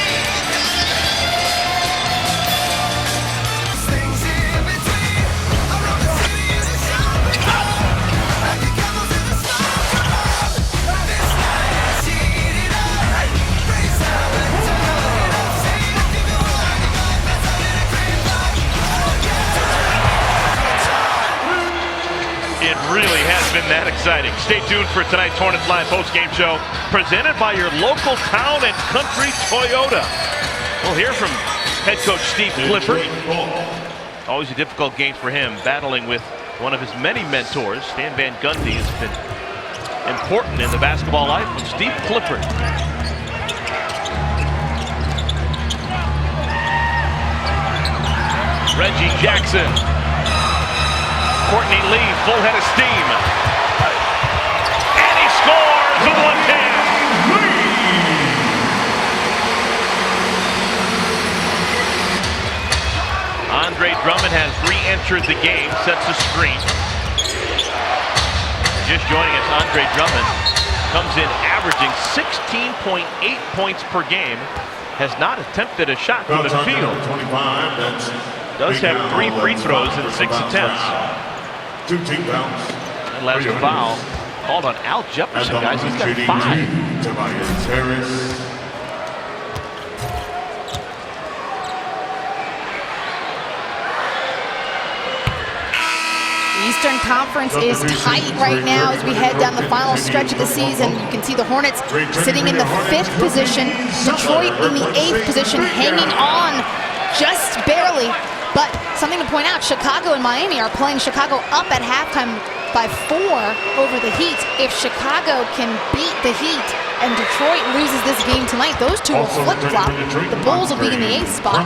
S1: that exciting? Stay tuned for tonight's Hornets Live post-game show, presented by your local town and country Toyota. We'll hear from head coach Steve Clifford. Always a difficult game for him, battling with one of his many mentors. Stan Van Gundy has been important in the basketball life of Steve Clifford. Reggie Jackson. Courtney Lee, full head of steam. And he scores with one hand. Andre Drummond has re-entered the game, sets a screen. Just joining us, Andre Drummond comes in averaging 16.8 points per game. Has not attempted a shot from the field. Does have 3 free throws in 6 attempts.
S4: 2 team fouls.
S1: And last foul called on Al Jefferson, guys. He's got 5.
S4: Tobias Harris.
S2: Eastern Conference is tight right now as we head down the final stretch of the season. You can see the Hornets sitting in the 5th position, Detroit in the 8th position, hanging on just barely. But something to point out, Chicago and Miami are playing Chicago up at halftime by 4 over the Heat. If Chicago can beat the Heat and Detroit loses this game tonight, those two will flip-flop. The Bulls will be in the 8th spot.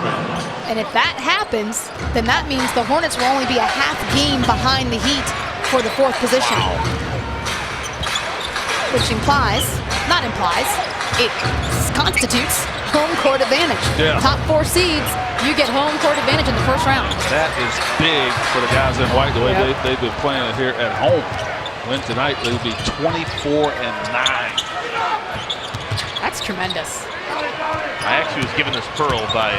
S2: And if that happens, then that means the Hornets will only be a half game behind the Heat for the 4th position. Which implies, not implies, it constitutes home court advantage.
S3: Yeah.
S2: Top 4 seeds, you get home court advantage in the first round.
S3: That is big for the guys in white, the way they've been playing it here at home. Win tonight, they'll be 24-9.
S2: That's tremendous.
S1: I actually was given this pearl by,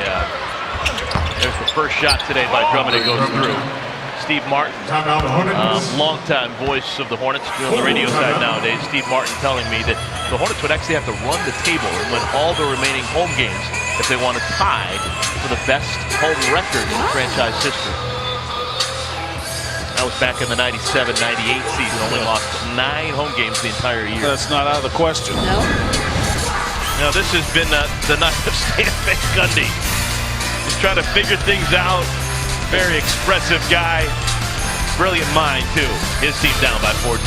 S1: there's the first shot today by Drummond. It goes through. Steve Martin, longtime voice of the Hornets, on the radio side nowadays. Steve Martin telling me that the Hornets would actually have to run the table and win all the remaining home games if they want to tie for the best home record in franchise history. That was back in the 97-98 season. Only lost 9 home games the entire year.
S3: That's not out of the question.
S2: No.
S1: Now this has been the night of Stan Van Gundy. Just trying to figure things out. Very expressive guy. Brilliant mind, too. His team down by 14.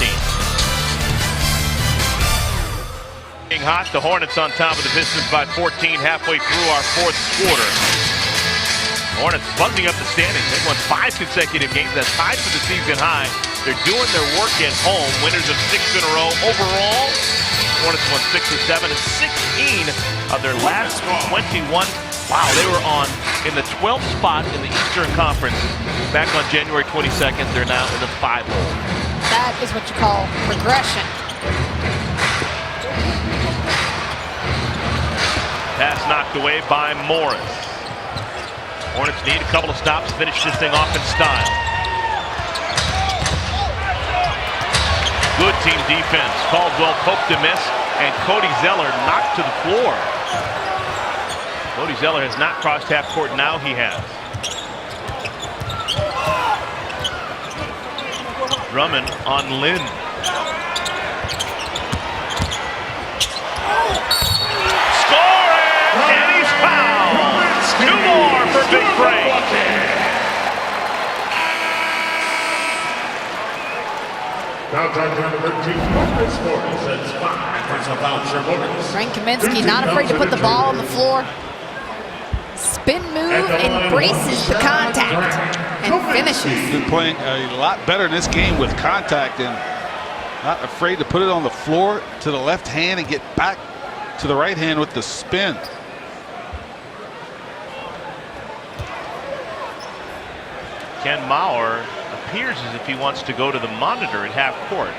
S1: Being hot, the Hornets on top of the Pistons by 14 halfway through our 4th quarter. Hornets bumping up the standings. They won 5 consecutive games. That's tied for the season high. They're doing their work at home. Winners of 6 in a row. Overall, Hornets won 6 or 7 and 16 of their last 21. Wow, they were in the 12th spot in the Eastern Conference back on January 22nd. They're now in the 5 hole.
S2: That is what you call regression.
S1: Pass knocked away by Morris. Hornets need a couple of stops, finish this thing off in style. Good team defense. Caldwell poked to miss, and Cody Zeller knocked to the floor. Cody Zeller has not crossed half court. Now he has. Drummond on Lynn. Scoring! And he's fouled. 2 more for Big Frank.
S4: Now time for number 13. Hornets Sports. That's 5 personal fouls for Hornets.
S2: Frank Kaminsky not afraid to put the ball on the floor. Spin move, embraces the contact, and finishes.
S3: He's been playing a lot better in this game with contact and not afraid to put it on the floor to the left hand and get back to the right hand with the spin.
S1: Ken Mauer appears as if he wants to go to the monitor at half court.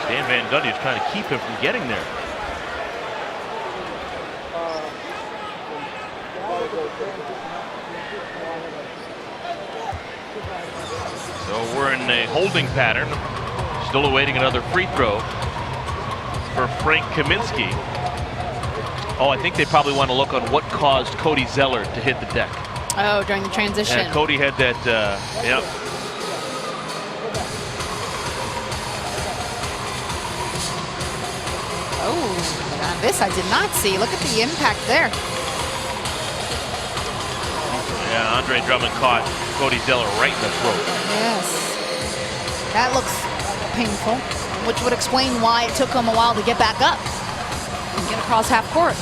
S1: Stan Van Gundy is trying to keep him from getting there. So we're in a holding pattern. Still awaiting another free throw for Frank Kaminsky. Oh, I think they probably want to look on what caused Cody Zeller to hit the deck.
S2: Oh, during the transition.
S1: And Cody had that, yep.
S2: Oh, now this I did not see. Look at the impact there.
S1: Yeah, Andre Drummond caught Cody Zeller right in the throat.
S2: Yes. That looks painful, which would explain why it took him a while to get back up and get across half court.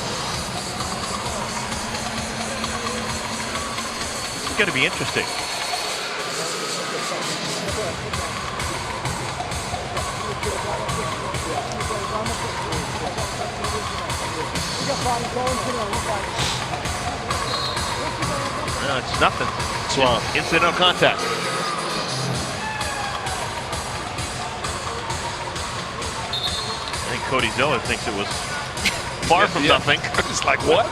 S1: It's going to be interesting. No, it's nothing. It's incidental contact. I think Cody Zeller thinks it was far from nothing.
S3: It's like, what?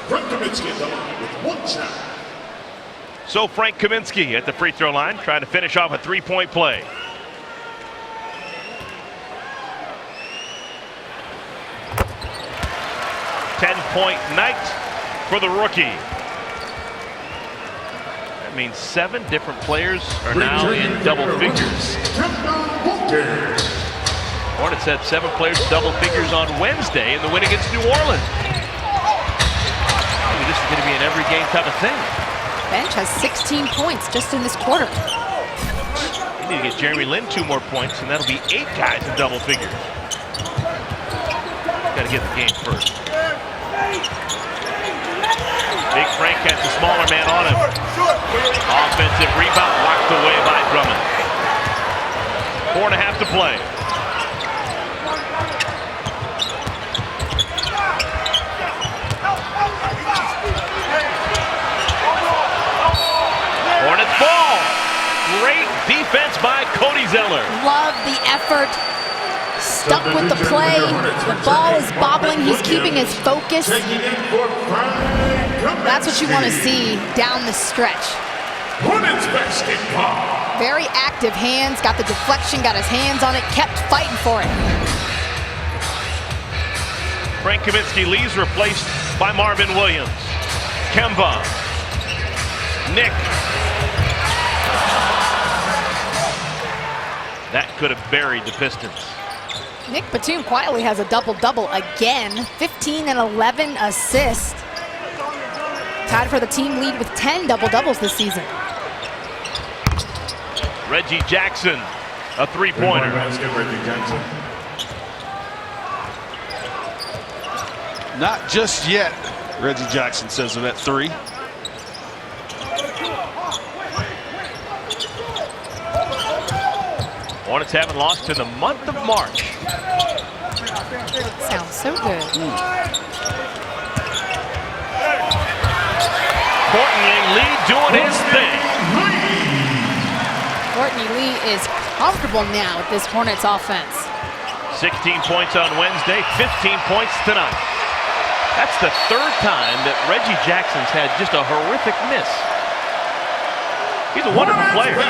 S4: Frank Kaminsky at the line with 1 shot.
S1: So Frank Kaminsky at the free throw line trying to finish off a three-point play. Ten-point night for the rookie. That means 7 different players are now in double figures. Hornets had 7 players in double figures on Wednesday in the win against New Orleans. Maybe this is going to be an every game type of thing.
S2: Bench has 16 points just in this quarter.
S1: You need to get Jeremy Lin 2 more points, and that'll be 8 guys in double figures. Got to get the game first. Big Frank has the smaller man on him. Offensive rebound locked away by Drummond. 4.5 to play. Hornets ball. Great defense by Cody Zeller.
S2: Love the effort. Stuck with the play. The ball is bobbling. He's keeping his focus. That's what you want to see down the stretch.
S4: Hornets basketball.
S2: Very active hands. Got the deflection. Got his hands on it. Kept fighting for it.
S1: Frank Kaminsky leaves, replaced by Marvin Williams. Kemba. Nick. That could have buried the Pistons.
S2: Nick Batum quietly has a double-double again. 15 and 11 assists. Tied for the team lead with 10 double-doubles this season.
S1: Reggie Jackson, a three-pointer.
S4: Reggie Jackson.
S3: Not just yet, Reggie Jackson says of that 3.
S1: Hornets haven't lost in the month of March.
S2: Sounds so good.
S1: Courtney Lee doing his thing.
S2: Courtney Lee is comfortable now with this Hornets offense.
S1: 16 points on Wednesday, 15 points tonight. That's the 3rd time that Reggie Jackson's had just a horrific miss. He's a wonderful player.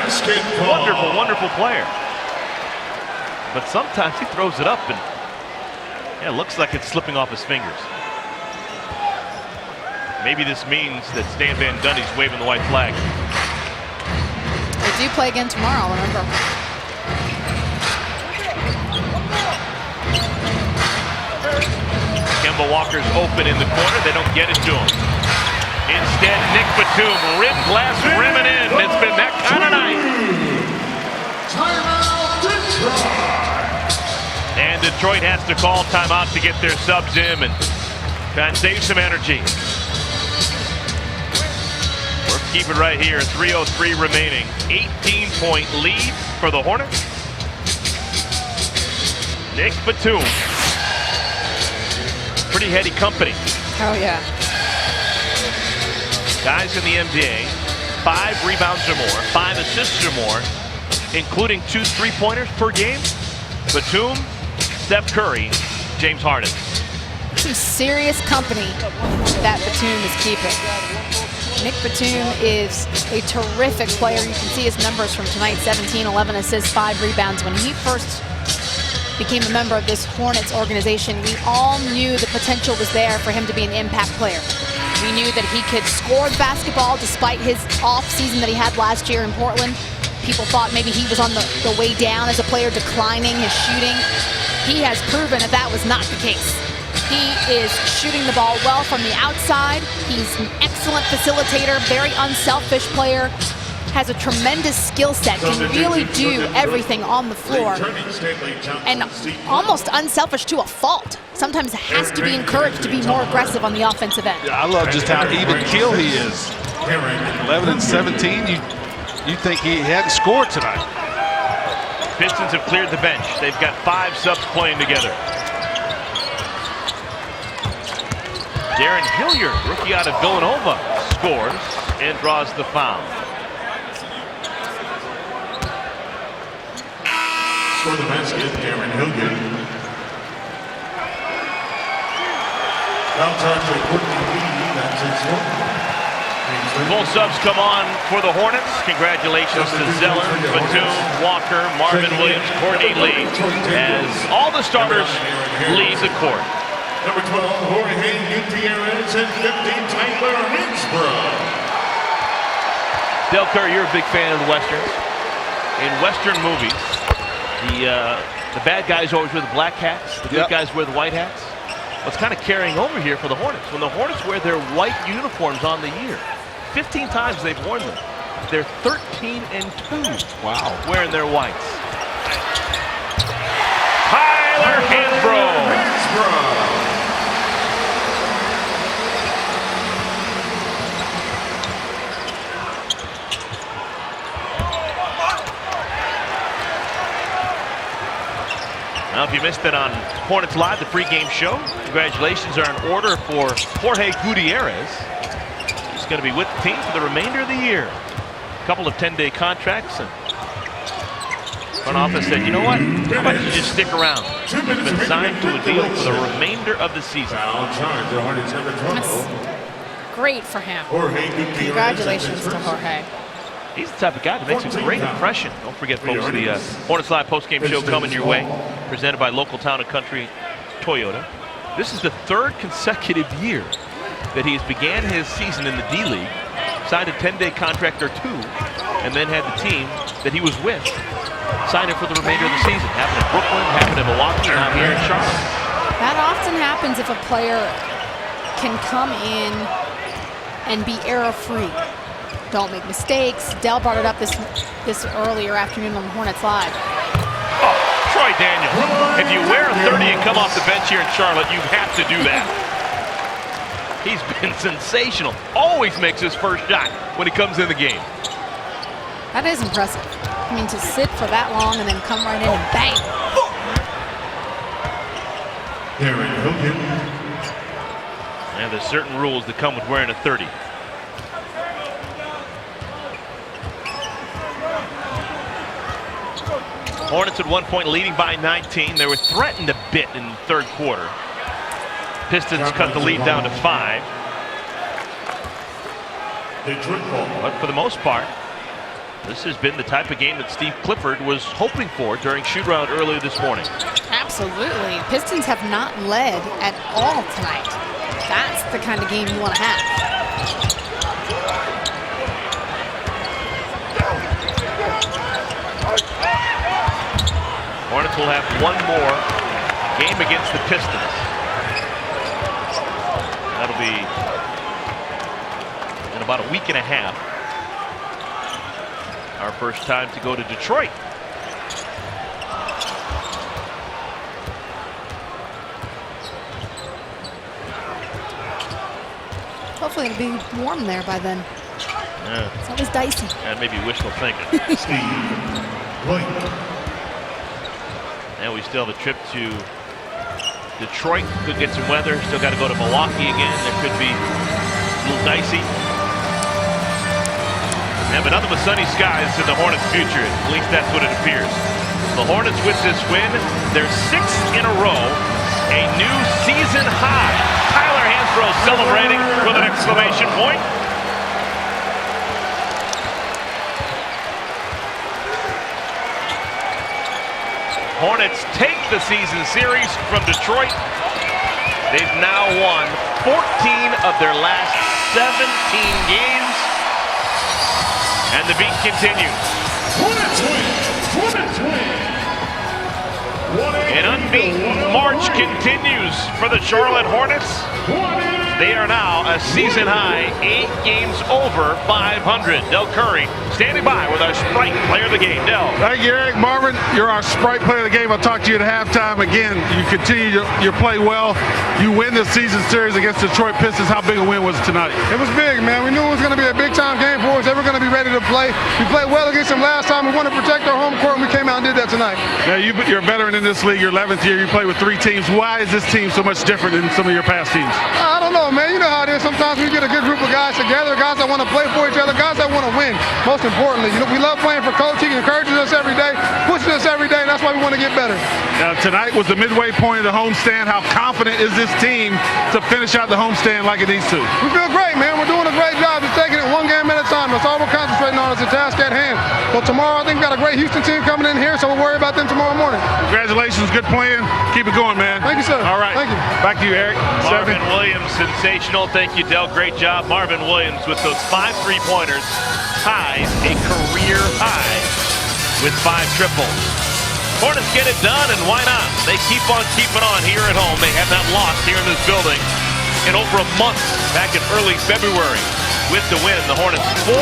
S1: Wonderful, wonderful player. But sometimes he throws it up and yeah, it looks like it's slipping off his fingers. Maybe this means that Stan Van Gundy's waving the white flag.
S2: They do play again tomorrow, remember.
S1: Kemba Walker's open in the corner. They don't get it to him. Instead, Nick Batum, rim glass rimming in. It's been that kind of night.
S4: Timeout, Detroit.
S1: And Detroit has to call timeout to get their subs in and try and save some energy. We're keeping right here. 3:03 remaining. 18-point lead for the Hornets. Nick Batum. Pretty heady company.
S2: Oh, yeah.
S1: Guys in the NBA, 5 rebounds or more, 5 assists or more, including 2 3-pointers per game. Batum, Steph Curry, James Harden.
S2: Some serious company that Batum is keeping. Nick Batum is a terrific player. You can see his numbers from tonight: 17, 11 assists, 5 rebounds. When he first became a member of this Hornets organization, we all knew the potential was there for him to be an impact player. We knew that he could score the basketball despite his off season that he had last year in Portland. People thought maybe he was on the way down as a player, declining his shooting. He has proven that that was not the case. He is shooting the ball well from the outside. He's an excellent facilitator, very unselfish player, has a tremendous skill set, can really do everything on the floor, and almost unselfish to a fault. Sometimes has to be encouraged to be more aggressive on the offensive end.
S3: Yeah, I love just how even keel he is. 11 and 17, you think he hadn't scored tonight.
S1: Pistons have cleared the bench. They've got 5 subs playing together. Darren Hilliard, rookie out of Villanova, scores and draws the foul.
S4: For the basket, Darren Hilliard. Foul charge to Courtney Lee, that's his fourth.
S1: Full subs come on for the Hornets. Congratulations to Zeller, Batum, Walker, Marvin Williams, Courtney Lee, as all the starters leave the court.
S4: Number 12, Jorge Gutierrez, and 15, Tyler Hansbrough.
S1: Del Curry, you're a big fan of the Westerns. In Western movies, the bad guys always wear the black hats, the good guys wear the white hats. What's kind of carrying over here for the Hornets? When the Hornets wear their white uniforms on the year, 15 times they've worn them. They're 13 and 2.
S3: Wow.
S1: Wearing their whites. Tyler Hansbrough. Now, if you missed it on Hornets Live, the pregame show, congratulations are in order for Jorge Gutierrez. He's going to be with the team for the remainder of the year. A couple of 10-day contracts, and front office said, you know what? How about you just stick around? He's been signed to a deal for the remainder of the season.
S2: That's great for him. Congratulations to Jorge.
S1: He's the type of guy that makes a great impression. Don't forget, folks, the Hornets Live postgame show coming your way, presented by Local Town and Country Toyota. This is the 3rd consecutive year that he has began his season in the D-League, signed a 10-day contract or 2, and then had the team that he was with sign him for the remainder of the season. Happened in Brooklyn, happened in Milwaukee, now here in Charlotte.
S2: That often happens if a player can come in and be error-free. Don't make mistakes. Dell brought it up this earlier afternoon on Hornets Live.
S1: Oh, Troy Daniels. If you wear a 30 and come off the bench here in Charlotte, you have to do that. He's been sensational. Always makes his first shot when he comes in the game.
S2: That is impressive. I mean, to sit for that long and then come right in and bang.
S1: And there's certain rules that come with wearing a 30. Hornets at one point leading by 19. They were threatened a bit in the 3rd quarter. Pistons cut the lead down to 5. But for the most part, this has been the type of game that Steve Clifford was hoping for during shoot-around earlier this morning.
S2: Absolutely. Pistons have not led at all tonight. That's the kind of game you want to have.
S1: Hornets will have one more game against the Pistons. That'll be in about a week and a half. Our first time to go to Detroit.
S2: Hopefully it'll be warm there by then.
S1: Yeah.
S2: It's always dicey.
S1: And maybe wishful thinking. And we still have a trip to Detroit. Could get some weather. Still got to go to Milwaukee again. There could be a little dicey. Yeah, but nothing but sunny skies in the Hornets' future. At least that's what it appears. The Hornets with this win, they're 6th in a row. A new season high. Tyler Hansbrough celebrating with an exclamation point. Hornets take the season series from Detroit. They've now won 14 of their last 17 games. And the beat continues.
S4: Hornets win. Hornets win.
S1: An unbeaten march continues for the Charlotte Hornets. They are now a season-high 8 games over 500. Del Curry standing by with our Sprite Player of the Game. Del.
S3: Thank you, Eric. Marvin, you're our Sprite Player of the Game. I'll talk to you at halftime. Again, you continue your play well. You win the season series against Detroit Pistons. How big a win was it tonight?
S7: It was big, man. We knew it was going to be a big-time game for us. They were going to be ready to play. We played well against them last time. We wanted to protect our home court, and we came out and did that tonight.
S3: Now, you're a veteran in this league. Your 11th year. You play with 3 teams. Why is this team so much different than some of your past teams?
S7: I don't know, man. You know how it is. Sometimes we get a good group of guys together, guys that want to play for each other, guys that want to win. Most importantly, we love playing for Coach. He encourages us every day, pushes us every day, and that's why we want to get better.
S3: Now, tonight was the midway point of the homestand. How confident is this team to finish out the homestand like it needs to?
S7: We feel great, man. We're doing a great job. Just taking it one game at a time. That's all we're concentrating on is the task at hand. So tomorrow, I think we've got a great Houston team coming in here, so we'll worry about them tomorrow morning.
S3: Congratulations. Good playing. Keep it going, man.
S7: Thank you, sir.
S3: All right.
S7: Thank you.
S3: Back to you, Eric.
S1: Marvin Williams, sensational. Thank you, Del. Great job. Marvin Williams with those 5 3-pointers ties a career high with 5 triples. Hornets get it done, and why not? They keep on keeping on here at home. They have not lost here in this building in over a month back in early February. With the win, the Hornets 4-0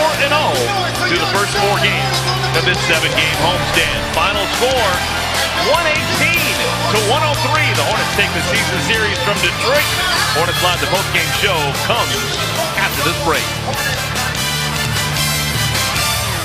S1: through the first 4 games of this 7-game homestand. Final score, 118-103. The Hornets take the season series from Detroit. Hornets Live, the postgame show, comes after this break.